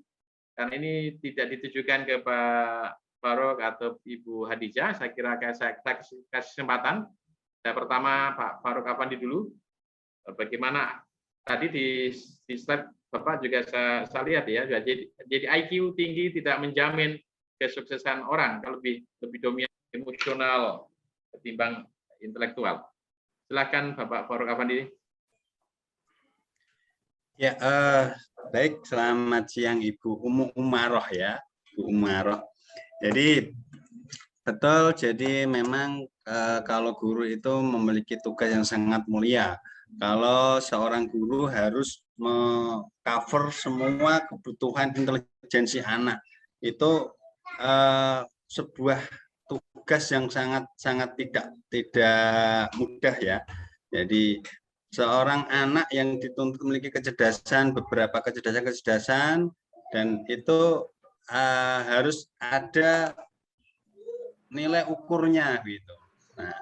karena ini tidak ditujukan ke Pak Faruk atau Ibu Hadijah. Saya kira saya kasih kesempatan. Saya pertama Pak Faruk Afandi dulu. Bagaimana tadi di slide Bapak juga saya lihat ya, jadi IQ tinggi tidak menjamin kesuksesan orang, kalau lebih dominan emosional ketimbang intelektual. Silakan Bapak Faruk Afandi. Ya, baik. Selamat siang Ibu Umaroh ya, Bu Umaroh. Jadi betul. Jadi memang kalau guru itu memiliki tugas yang sangat mulia. Kalau seorang guru harus mengcover semua kebutuhan intelijensi anak, itu sebuah tugas yang sangat tidak mudah ya. Jadi seorang anak yang dituntut memiliki kecerdasan, beberapa kecerdasan, dan itu harus ada nilai ukurnya gitu. Nah,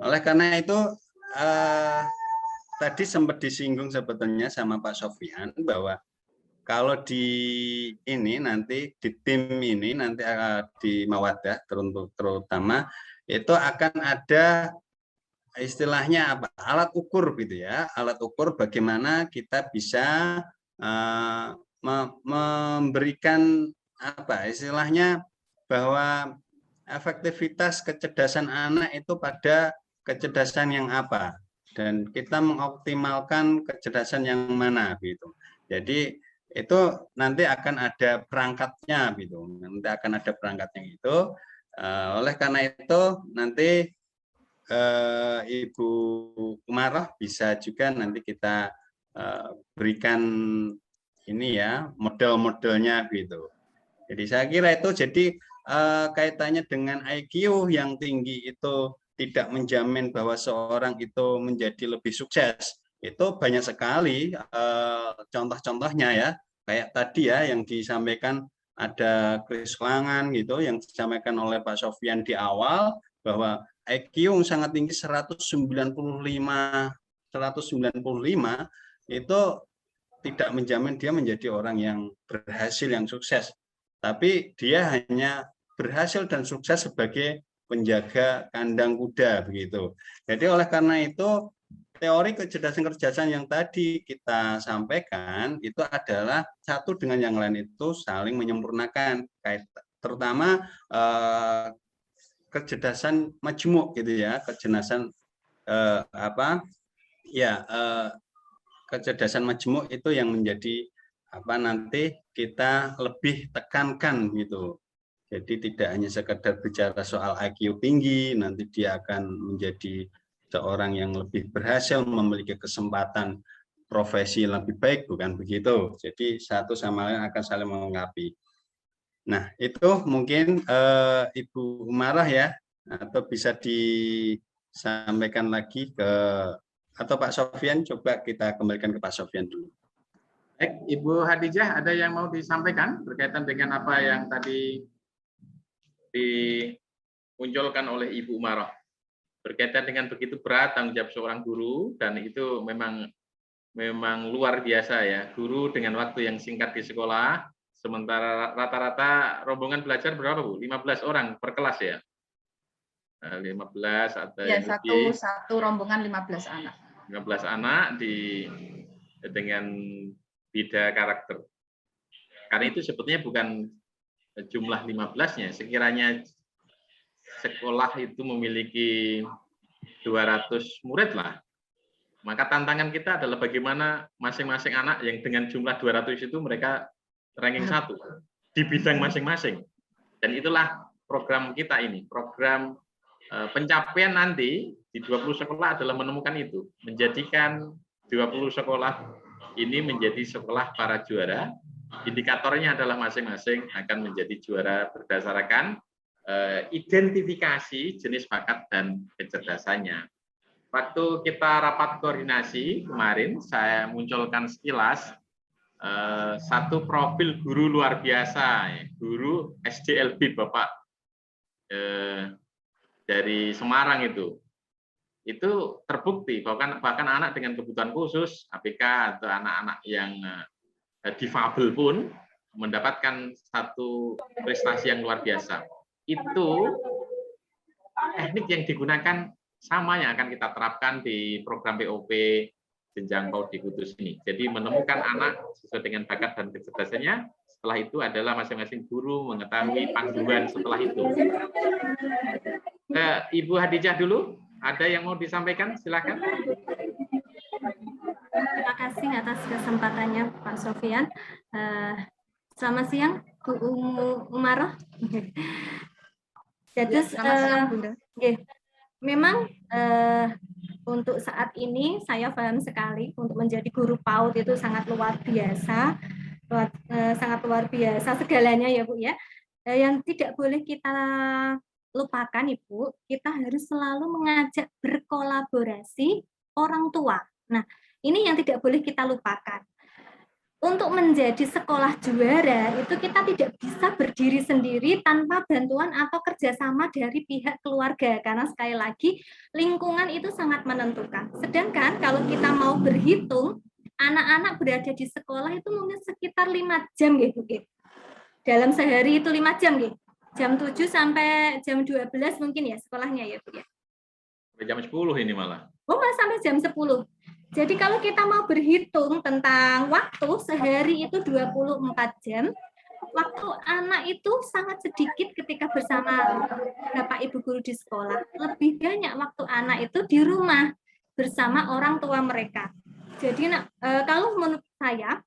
oleh karena itu tadi sempat disinggung sebetulnya sama Pak Sofyan bahwa kalau di ini nanti di tim ini nanti di Mawadah terutama itu akan ada istilahnya apa, alat ukur gitu ya, alat ukur bagaimana kita bisa memberikan apa istilahnya bahwa efektivitas kecerdasan anak itu pada kecerdasan yang apa, dan kita mengoptimalkan kecerdasan yang mana gitu. Jadi itu nanti akan ada perangkatnya gitu, nanti akan ada perangkatnya itu. Oleh karena itu nanti Ibu Umaroh bisa juga nanti kita berikan ini ya model-modelnya gitu. Jadi saya kira itu jadi kaitannya dengan IQ yang tinggi itu tidak menjamin bahwa seorang itu menjadi lebih sukses. Itu banyak sekali contoh-contohnya ya, kayak tadi ya yang disampaikan ada Chris Langan gitu, yang disampaikan oleh Pak Sofyan di awal bahwa IQ yang sangat tinggi 195 itu tidak menjamin dia menjadi orang yang berhasil, yang sukses, tapi dia hanya berhasil dan sukses sebagai penjaga kandang kuda begitu. Jadi oleh karena itu teori kecerdasan yang tadi kita sampaikan itu adalah satu dengan yang lain itu saling menyempurnakan, terutama kecerdasan majmuk gitu ya, kecerdasan kecerdasan majmuk itu yang menjadi apa nanti kita lebih tekankan gitu. Jadi tidak hanya sekedar bicara soal IQ tinggi, nanti dia akan menjadi seorang yang lebih berhasil, memiliki kesempatan profesi lebih baik, bukan begitu. Jadi satu sama lain akan saling melengkapi. Nah, itu mungkin Ibu Umaroh ya, atau bisa disampaikan lagi ke atau Pak Sofyan, coba kita kembalikan ke Pak Sofyan dulu. Baik, Ibu Hadijah, ada yang mau disampaikan berkaitan dengan apa yang tadi dimunculkan oleh Ibu Umaroh berkaitan dengan begitu berat tanggung jawab seorang guru, dan itu memang luar biasa ya, guru dengan waktu yang singkat di sekolah, sementara rata-rata rombongan belajar berapa Bu? 15 orang per kelas ya? 15 atau ya, satu rombongan 15 anak. 15 anak dengan beda karakter. Karena itu sebetulnya bukan jumlah 15-nya, sekiranya sekolah itu memiliki 200 murid lah, maka tantangan kita adalah bagaimana masing-masing anak yang dengan jumlah 200 itu mereka ranking 1 di bidang masing-masing. Dan itulah program kita ini, program pencapaian nanti di 20 sekolah adalah menemukan itu, menjadikan 20 sekolah ini menjadi sekolah para juara. Indikatornya adalah masing-masing akan menjadi juara berdasarkan identifikasi jenis bakat dan kecerdasannya. Waktu kita rapat koordinasi kemarin, saya munculkan sekilas satu profil guru luar biasa, guru SDLB Bapak dari Semarang itu terbukti bahkan anak dengan kebutuhan khusus, ABK atau anak-anak yang difabel pun mendapatkan satu prestasi yang luar biasa. Itu teknik yang digunakan sama yang akan kita terapkan di program POP jenjang PAUD di Kudus ini. Jadi menemukan anak sesuai dengan bakat dan kecerdasannya, setelah itu adalah masing-masing guru mengetahui panduan setelah itu. Ibu Hadijah dulu, ada yang mau disampaikan? Silakan. Terima kasih atas kesempatannya Pak Sofian. Selamat siang Bu Umaroh. Jadi memang untuk saat ini saya paham sekali untuk menjadi guru PAUD itu sangat luar biasa, sangat luar biasa segalanya ya Bu ya. Yang tidak boleh kita lupakan Ibu, kita harus selalu mengajak berkolaborasi orang tua. Nah, ini yang tidak boleh kita lupakan. Untuk menjadi sekolah juara itu kita tidak bisa berdiri sendiri tanpa bantuan atau kerjasama dari pihak keluarga, karena sekali lagi lingkungan itu sangat menentukan. Sedangkan kalau kita mau berhitung, anak-anak berada di sekolah itu mungkin sekitar 5 jam gitu. Dalam sehari itu 5 jam gitu. Jam 7 sampai jam 12 mungkin ya sekolahnya ya Bu ya. Sampai jam 10 ini malah. Oh, sampai jam 10. Jadi kalau kita mau berhitung tentang waktu, sehari itu 24 jam, waktu anak itu sangat sedikit ketika bersama Bapak Ibu guru di sekolah. Lebih banyak waktu anak itu di rumah bersama orang tua mereka. Jadi kalau menurut saya,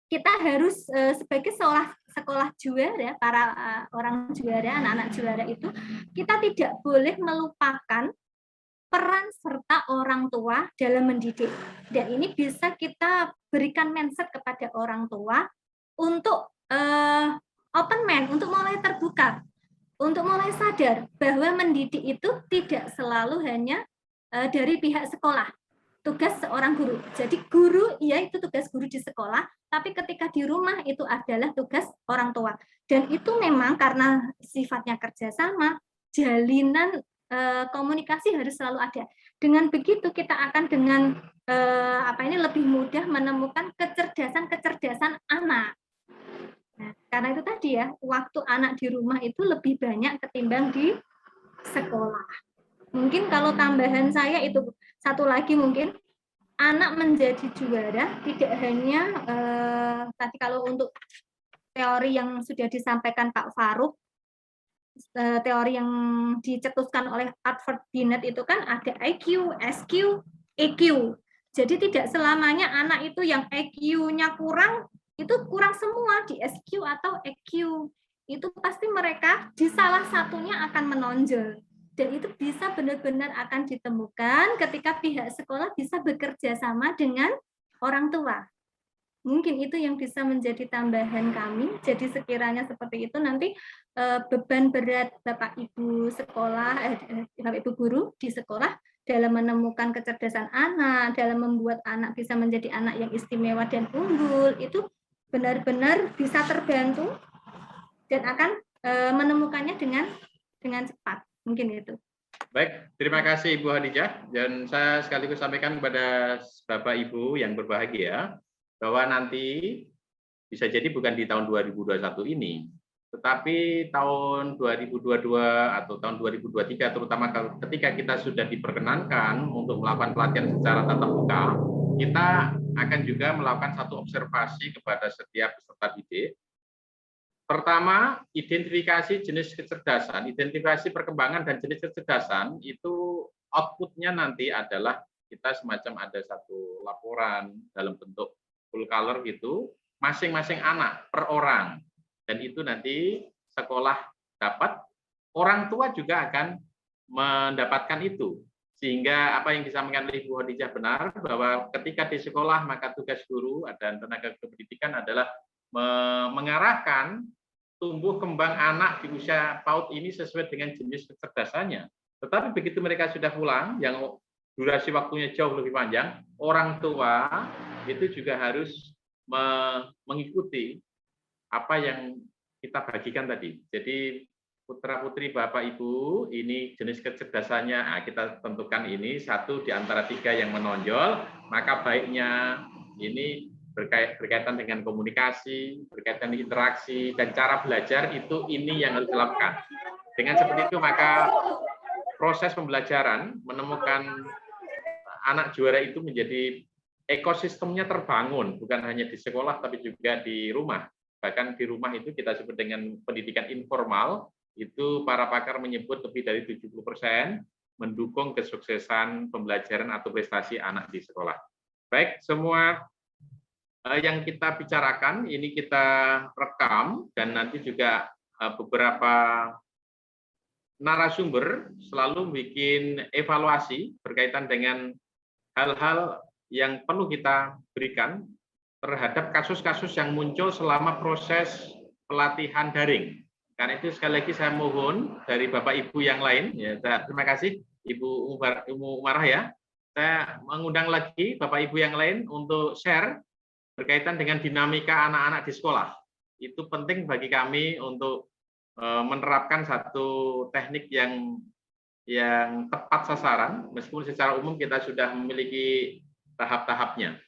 kita harus sebagai sekolah juara, para orang juara, anak-anak juara itu, kita tidak boleh melupakan peran serta orang tua dalam mendidik. Dan ini bisa kita berikan mindset kepada orang tua untuk open mind, untuk mulai terbuka, untuk mulai sadar bahwa mendidik itu tidak selalu hanya dari pihak sekolah, tugas seorang guru. Jadi guru, ya itu tugas guru di sekolah, tapi ketika di rumah itu adalah tugas orang tua. Dan itu memang karena sifatnya kerjasama, jalinan komunikasi harus selalu ada. Dengan begitu kita akan dengan lebih mudah menemukan kecerdasan anak. Nah, karena itu tadi ya, waktu anak di rumah itu lebih banyak ketimbang di sekolah. Mungkin kalau tambahan saya itu satu lagi, mungkin anak menjadi juara tidak hanya tadi kalau untuk teori yang sudah disampaikan Pak Farouk, teori yang dicetuskan oleh Harvard Binet itu kan ada IQ, SQ, EQ. Jadi tidak selamanya anak itu yang EQ-nya kurang, itu kurang semua di SQ atau EQ. Itu pasti mereka di salah satunya akan menonjol. Dan itu bisa benar-benar akan ditemukan ketika pihak sekolah bisa bekerja sama dengan orang tua. Mungkin itu yang bisa menjadi tambahan kami. Jadi sekiranya seperti itu nanti beban berat Bapak Ibu sekolah, Bapak Ibu guru di sekolah dalam menemukan kecerdasan anak, dalam membuat anak bisa menjadi anak yang istimewa dan unggul, itu benar-benar bisa terbantu dan akan menemukannya dengan cepat. Mungkin itu. Baik, terima kasih Ibu Hadijah. Dan saya sekaligus sampaikan kepada Bapak Ibu yang berbahagia, bahwa nanti bisa jadi bukan di tahun 2021 ini, tetapi tahun 2022 atau tahun 2023, terutama ketika kita sudah diperkenankan untuk melakukan pelatihan secara tatap muka, kita akan juga melakukan satu observasi kepada setiap peserta didik. Pertama, identifikasi jenis kecerdasan, identifikasi perkembangan dan jenis kecerdasan, itu outputnya nanti adalah kita semacam ada satu laporan dalam bentuk full color gitu, masing-masing anak per orang. Dan itu nanti sekolah dapat, orang tua juga akan mendapatkan itu. Sehingga apa yang disampaikan oleh Ibu Khadijah benar, bahwa ketika di sekolah maka tugas guru dan tenaga pendidikan adalah mengarahkan tumbuh kembang anak di usia PAUD ini sesuai dengan jenis kecerdasannya. Tetapi begitu mereka sudah pulang, yang durasi waktunya jauh lebih panjang, orang tua itu juga harus mengikuti apa yang kita bagikan tadi. Jadi putra-putri Bapak Ibu, ini jenis kecerdasannya, kita tentukan ini satu di antara 3 yang menonjol, maka baiknya ini berkaitan dengan komunikasi, berkaitan dengan interaksi, dan cara belajar itu ini yang harus dilakukan. Dengan seperti itu maka proses pembelajaran menemukan anak juara itu menjadi ekosistemnya terbangun, bukan hanya di sekolah tapi juga di rumah. Bahkan di rumah itu kita sebut dengan pendidikan informal, itu para pakar menyebut lebih dari 70% mendukung kesuksesan pembelajaran atau prestasi anak di sekolah. Baik, semua yang kita bicarakan ini kita rekam, dan nanti juga beberapa narasumber selalu bikin evaluasi berkaitan dengan hal-hal yang perlu kita berikan terhadap kasus-kasus yang muncul selama proses pelatihan daring. Karena itu sekali lagi saya mohon dari Bapak Ibu yang lain, ya, terima kasih Ibu Umarah ya, saya mengundang lagi Bapak Ibu yang lain untuk share berkaitan dengan dinamika anak-anak di sekolah. Itu penting bagi kami untuk menerapkan satu teknik yang tepat sasaran, meskipun secara umum kita sudah memiliki tahap-tahapnya.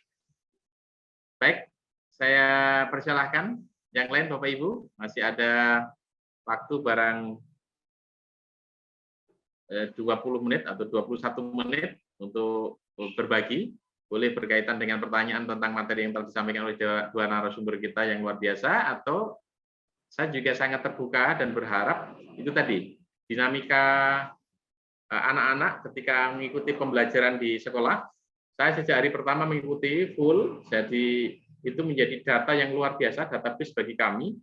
Baik, saya persilahkan yang lain Bapak Ibu, masih ada waktu barang 20 menit atau 21 menit untuk berbagi. Boleh berkaitan dengan pertanyaan tentang materi yang telah disampaikan oleh dua narasumber kita yang luar biasa, atau saya juga sangat terbuka dan berharap itu tadi, dinamika anak-anak ketika mengikuti pembelajaran di sekolah. Saya sejak hari pertama mengikuti full, jadi itu menjadi data yang luar biasa, database bagi kami.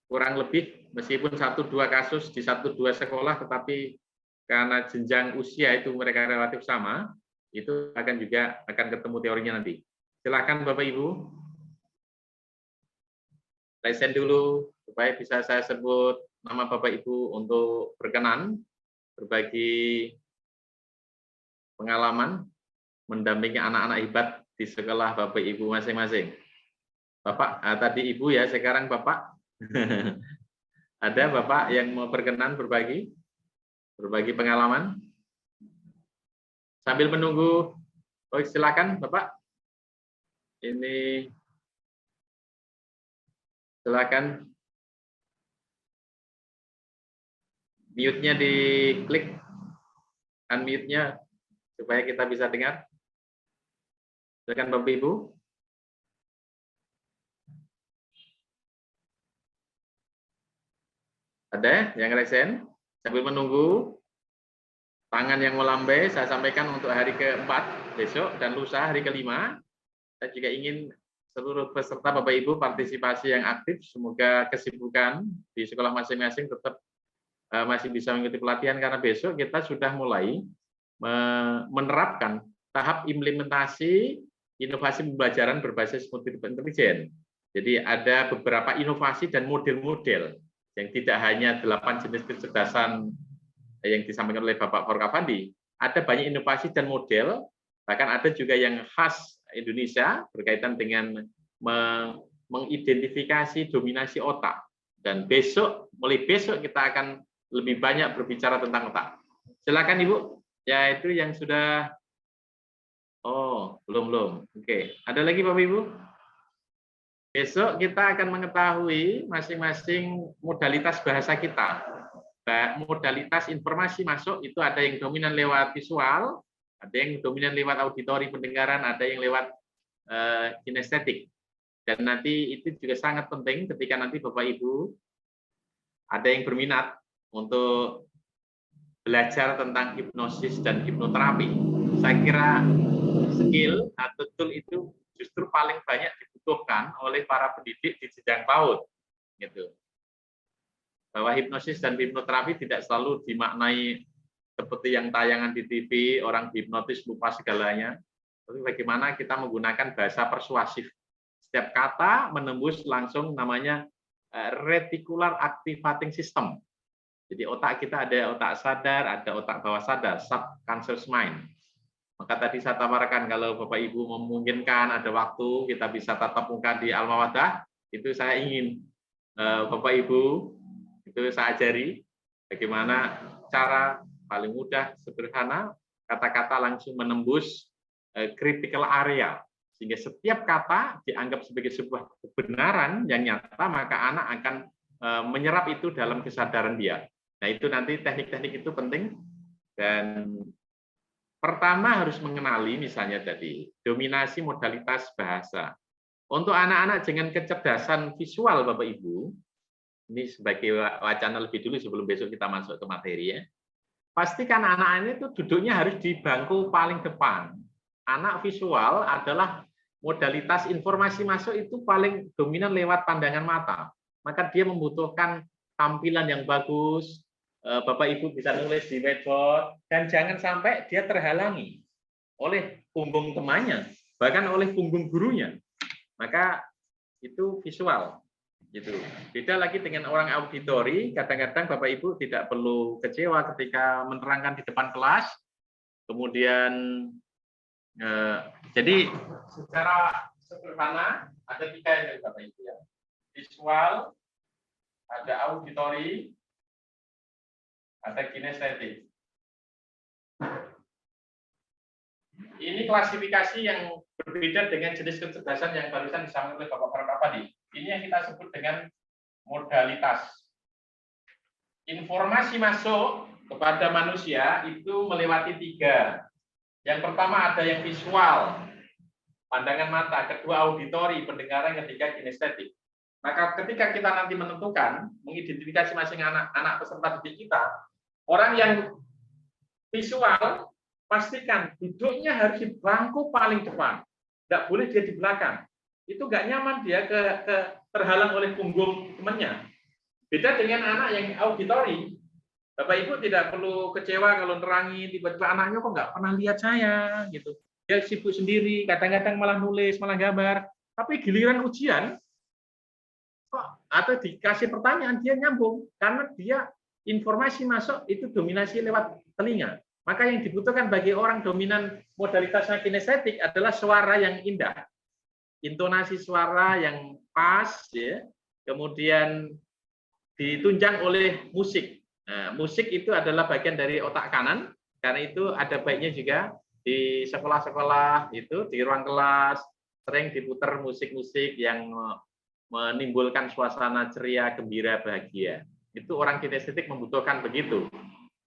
Kurang lebih, meskipun 1-2 kasus di 1-2 sekolah, tetapi karena jenjang usia itu mereka relatif sama, itu akan ketemu teorinya nanti. Silakan Bapak Ibu. Raise dulu supaya bisa saya sebut nama Bapak Ibu untuk berkenan berbagi pengalaman mendampingi anak-anak hebat di sekolah Bapak Ibu masing-masing. Bapak, tadi Ibu ya, sekarang Bapak. Ada Bapak yang mau berkenan berbagi pengalaman? Sambil menunggu, silakan Bapak. Ini silakan. Mute-nya diklik, unmute-nya supaya kita bisa dengar. Silakan Bapak Ibu. Ada yang resen? Sambil menunggu, tangan yang melambai saya sampaikan untuk hari ke-4 besok dan lusa hari ke-5. Saya juga ingin seluruh peserta Bapak Ibu partisipasi yang aktif. Semoga kesibukan di sekolah masing-masing tetap masih bisa mengikuti pelatihan, karena besok kita sudah mulai menerapkan tahap implementasi inovasi pembelajaran berbasis multiple intelligence. Jadi ada beberapa inovasi dan model-model yang tidak hanya 8 jenis kecerdasan yang disampaikan oleh Bapak Faruk Affandi. Ada banyak inovasi dan model, bahkan ada juga yang khas Indonesia berkaitan dengan mengidentifikasi dominasi otak. Dan mulai besok kita akan lebih banyak berbicara tentang otak. Silakan Ibu. Ya, itu yang sudah. Oh, belum. Oke. Ada lagi Bapak Ibu? Besok kita akan mengetahui masing-masing modalitas bahasa kita. Modalitas informasi masuk itu ada yang dominan lewat visual, ada yang dominan lewat auditori pendengaran, ada yang lewat kinestetik. Dan nanti itu juga sangat penting ketika nanti Bapak Ibu ada yang berminat untuk belajar tentang hipnosis dan hipnoterapi. Saya kira skill atau tool itu justru paling banyak dibutuhkan dibutuhkan oleh para pendidik di jenjang PAUD, gitu. Bahwa hipnosis dan hipnoterapi tidak selalu dimaknai seperti yang tayangan di TV, orang hipnotis lupa segalanya. Tapi bagaimana kita menggunakan bahasa persuasif. Setiap kata menembus langsung namanya reticular activating system. Jadi otak kita ada otak sadar, ada otak bawah sadar, subconscious mind. Maka tadi saya tawarkan kalau Bapak Ibu memungkinkan ada waktu kita bisa tatap muka di Alma Wadah, itu saya ingin Bapak Ibu itu saya ajari bagaimana cara paling mudah, sederhana, kata-kata langsung menembus critical area. Sehingga setiap kata dianggap sebagai sebuah kebenaran yang nyata, maka anak akan menyerap itu dalam kesadaran dia. Nah, itu nanti teknik-teknik itu penting. Dan pertama harus mengenali misalnya tadi, dominasi modalitas bahasa. Untuk anak-anak dengan kecerdasan visual, Bapak Ibu, ini sebagai wacana lebih dulu sebelum besok kita masuk ke materi ya. Pastikan anak-anak itu duduknya harus di bangku paling depan. Anak visual adalah modalitas informasi masuk itu paling dominan lewat pandangan mata. Maka dia membutuhkan tampilan yang bagus, Bapak Ibu bisa nulis di whiteboard, dan jangan sampai dia terhalangi oleh punggung temannya, bahkan oleh punggung gurunya. Maka itu visual. Gitu. Beda lagi dengan orang auditori, kadang-kadang Bapak Ibu tidak perlu kecewa ketika menerangkan di depan kelas, kemudian jadi secara sederhana ada 3 yang Bapak Ibu ya. Visual, ada auditori, ada kinestetik. Ini klasifikasi yang berbeda dengan jenis kecerdasan yang barusan disampaikan oleh Bapak Faruk Affandi. Ini yang kita sebut dengan modalitas. Informasi masuk kepada manusia itu melewati 3. Yang pertama ada yang visual, pandangan mata, kedua auditori, pendengaran, ketiga kinestetik. Maka ketika kita nanti menentukan, mengidentifikasi masing anak peserta didik kita, orang yang visual, pastikan duduknya harus di bangku paling depan. Tidak boleh dia di belakang. Itu nggak nyaman dia terhalang oleh punggung temannya. Beda dengan anak yang auditori. Bapak Ibu tidak perlu kecewa kalau nerangi tiba-tiba anaknya kok nggak pernah lihat saya gitu. Dia sibuk sendiri, kadang-kadang malah nulis, malah gambar. Tapi giliran ujian kok atau dikasih pertanyaan dia nyambung karena dia informasi masuk itu dominasi lewat telinga. Maka yang dibutuhkan bagi orang dominan modalitasnya kinestetik adalah suara yang indah. Intonasi suara yang pas ya. Kemudian ditunjang oleh musik. Nah, musik itu adalah bagian dari otak kanan, karena itu ada baiknya juga di sekolah-sekolah itu di ruang kelas sering diputar musik-musik yang menimbulkan suasana ceria, gembira, bahagia. Itu orang kinestetik membutuhkan begitu.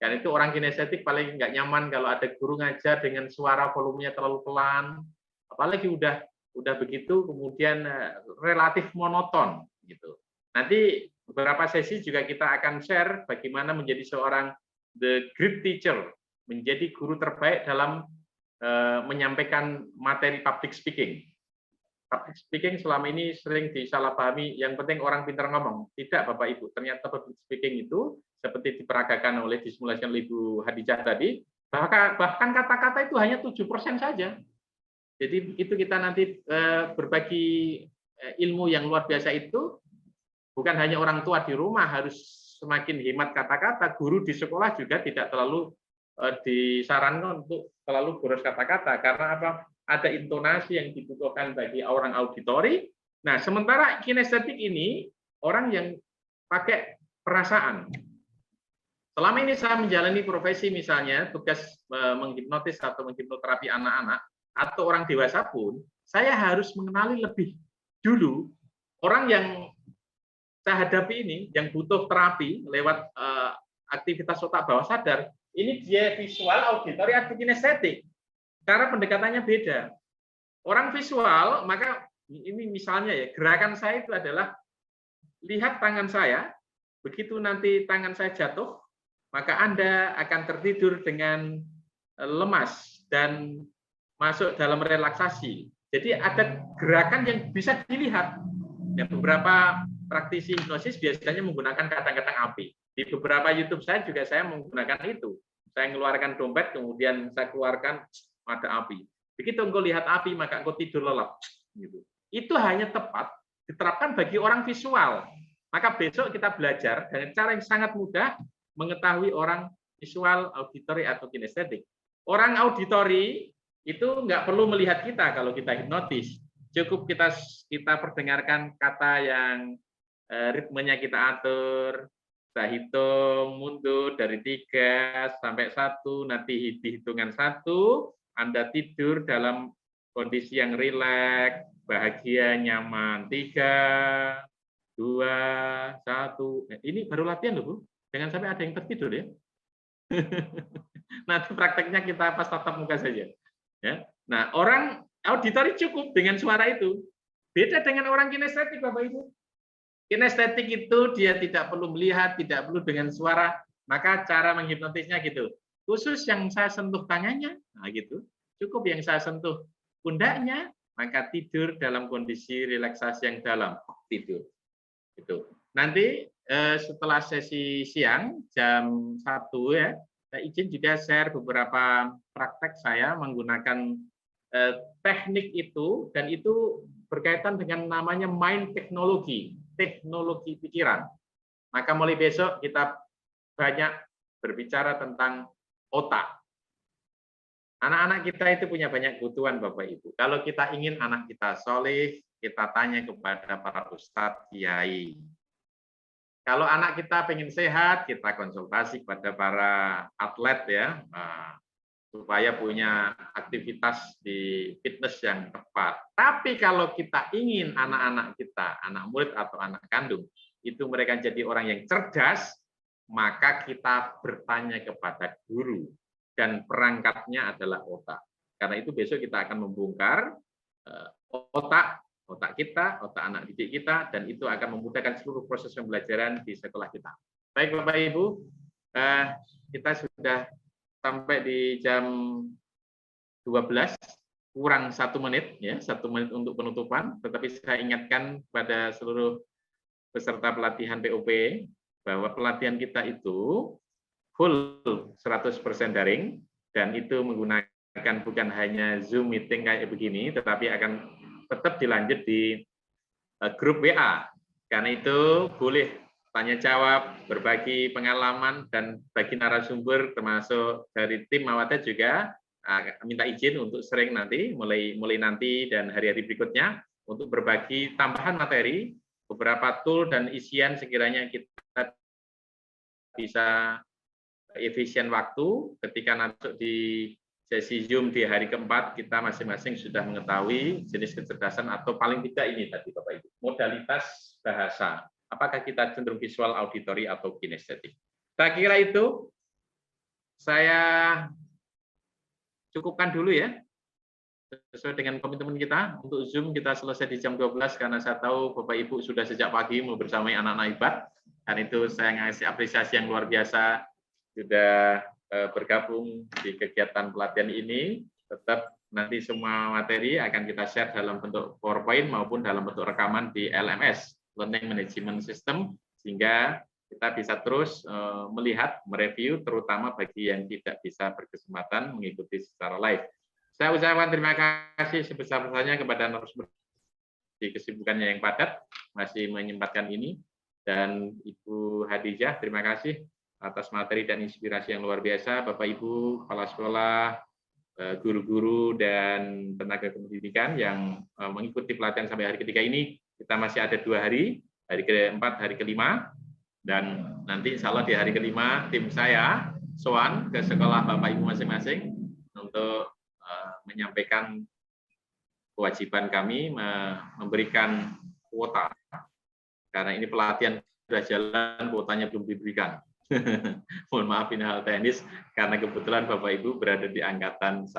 Karena itu orang kinestetik paling nggak nyaman kalau ada guru ngajar dengan suara volumenya terlalu pelan, apalagi udah begitu kemudian relatif monoton gitu. Nanti beberapa sesi juga kita akan share bagaimana menjadi seorang the great teacher, menjadi guru terbaik dalam menyampaikan materi public speaking. Public speaking selama ini sering disalahpahami, yang penting orang pintar ngomong. Tidak Bapak Ibu, ternyata public speaking itu seperti diperagakan oleh disimulasikan Ibu Hadijah tadi, bahkan kata-kata itu hanya 7% saja. Jadi itu kita nanti berbagi ilmu yang luar biasa itu. Bukan hanya orang tua di rumah harus semakin hemat kata-kata, guru di sekolah juga tidak terlalu disarankan untuk terlalu boros kata-kata. Karena apa? Ada intonasi yang dibutuhkan bagi orang auditori. Nah, sementara kinestetik ini orang yang pakai perasaan. Selama ini saya menjalani profesi misalnya tugas menghipnotis atau menghipnoterapi anak-anak atau orang dewasa pun, saya harus mengenali lebih dulu orang yang saya hadapi ini, yang butuh terapi lewat aktivitas otak bawah sadar, ini dia visual, auditori, atau kinestetik. Cara pendekatannya beda. Orang visual, maka ini misalnya ya, gerakan saya itu adalah lihat tangan saya, begitu nanti tangan saya jatuh, maka Anda akan tertidur dengan lemas dan masuk dalam relaksasi. Jadi ada gerakan yang bisa dilihat. Ya, beberapa praktisi hipnosis biasanya menggunakan kacang-kacang api. Di beberapa YouTube saya juga saya menggunakan itu. Saya mengeluarkan dompet, kemudian saya keluarkan ada api. Begitu engkau lihat api, maka engkau tidur lelap. Gitu. Itu hanya tepat diterapkan bagi orang visual. Maka besok kita belajar dengan cara yang sangat mudah mengetahui orang visual, auditory, atau kinestetik. Orang auditory itu nggak perlu melihat kita kalau kita hipnotis. Cukup kita perdengarkan kata yang ritmenya kita atur, kita hitung mundur dari 3 sampai 1, nanti di hitungan 1, Anda tidur dalam kondisi yang rileks, bahagia, nyaman. 3, 2, 1. Ini baru latihan loh, Bu. Jangan sampai ada yang tertidur ya. Nanti prakteknya kita pas tatap muka saja. Ya. Nah, orang auditori cukup dengan suara itu. Beda dengan orang kinestetik, Bapak Ibu. Kinestetik itu dia tidak perlu melihat, tidak perlu dengan suara. Maka cara menghipnotisnya gitu. Khusus yang saya sentuh tangannya, nah gitu. Cukup yang saya sentuh pundaknya, maka tidur dalam kondisi relaksasi yang dalam, tidur. Itu. Nanti setelah sesi siang jam 1 ya, saya izin juga share beberapa praktek saya menggunakan teknik itu, dan itu berkaitan dengan namanya mind teknologi, teknologi pikiran. Maka mulai besok kita banyak berbicara tentang otak. Anak-anak kita itu punya banyak kebutuhan, Bapak Ibu. Kalau kita ingin anak kita soleh, kita tanya kepada para ustadz, kiai. Kalau anak kita pengen sehat, kita konsultasi kepada para atlet ya, supaya punya aktivitas di fitness yang tepat. Tapi kalau kita ingin anak-anak kita, anak murid atau anak kandung, itu mereka jadi orang yang cerdas, maka kita bertanya kepada guru. Dan perangkatnya adalah otak. Karena itu besok kita akan membongkar otak kita, otak anak didik kita, dan itu akan memudahkan seluruh proses pembelajaran di sekolah kita. Baik Bapak Ibu, kita sudah sampai di jam 12, kurang 1 menit, ya, 1 menit untuk penutupan. Tetapi saya ingatkan pada seluruh peserta pelatihan POP bahwa pelatihan kita itu full 100% daring, dan itu menggunakan bukan hanya Zoom meeting kayak begini, tetapi akan tetap dilanjut di grup WA. Karena itu boleh tanya jawab, berbagi pengalaman, dan bagi narasumber termasuk dari tim Mawada juga minta izin untuk sering nanti, mulai nanti dan hari-hari berikutnya untuk berbagi tambahan materi, beberapa tool dan isian sekiranya kita bisa efisien waktu ketika masuk di sesi Zoom di hari keempat, kita masing-masing sudah mengetahui jenis kecerdasan atau paling tidak ini tadi Bapak Ibu, modalitas bahasa. Apakah kita cenderung visual, auditory, atau kinestetik? Saya kira itu saya cukupkan dulu ya. Sesuai dengan komitmen kita, untuk Zoom kita selesai di jam 12 karena saya tahu Bapak Ibu sudah sejak pagi mau bersamai anak-anak ibadah. Dan itu saya ngasih apresiasi yang luar biasa sudah bergabung di kegiatan pelatihan ini. Tetap nanti semua materi akan kita share dalam bentuk PowerPoint maupun dalam bentuk rekaman di LMS, Learning Management System, sehingga kita bisa terus melihat, mereview, terutama bagi yang tidak bisa berkesempatan mengikuti secara live. Saya ucapkan terima kasih sebesar-besarnya kepada narasumber di kesibukannya yang padat, masih menyempatkan ini. Dan Ibu Hadijah, terima kasih atas materi dan inspirasi yang luar biasa. Bapak Ibu, kepala sekolah, guru-guru, dan tenaga pendidikan yang mengikuti pelatihan sampai hari ketiga ini, kita masih ada 2 hari, hari keempat, hari kelima, dan nanti insya Allah di hari kelima, tim saya sowan ke sekolah Bapak Ibu masing-masing untuk menyampaikan kewajiban kami memberikan kuota. Karena ini pelatihan sudah jalan, kuotanya belum diberikan. Mohon maaf ini hal teknis, karena kebetulan Bapak Ibu berada di angkatan 1.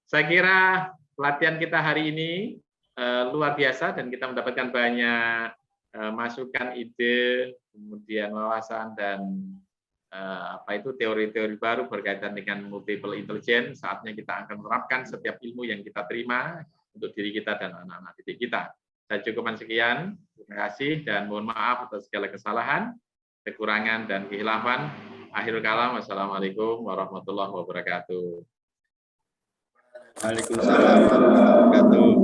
Saya kira pelatihan kita hari ini luar biasa, dan kita mendapatkan banyak masukan, ide, kemudian wawasan, dan teori-teori baru berkaitan dengan multiple intelligence. Saatnya kita akan menerapkan setiap ilmu yang kita terima untuk diri kita dan anak-anak didik kita. Saya cukupkan sekian. Terima kasih dan mohon maaf atas segala kesalahan, kekurangan dan kehilafan. Akhirul kalam. Wassalamualaikum warahmatullahi wabarakatuh. Waalaikumsalam warahmatullahi wabarakatuh.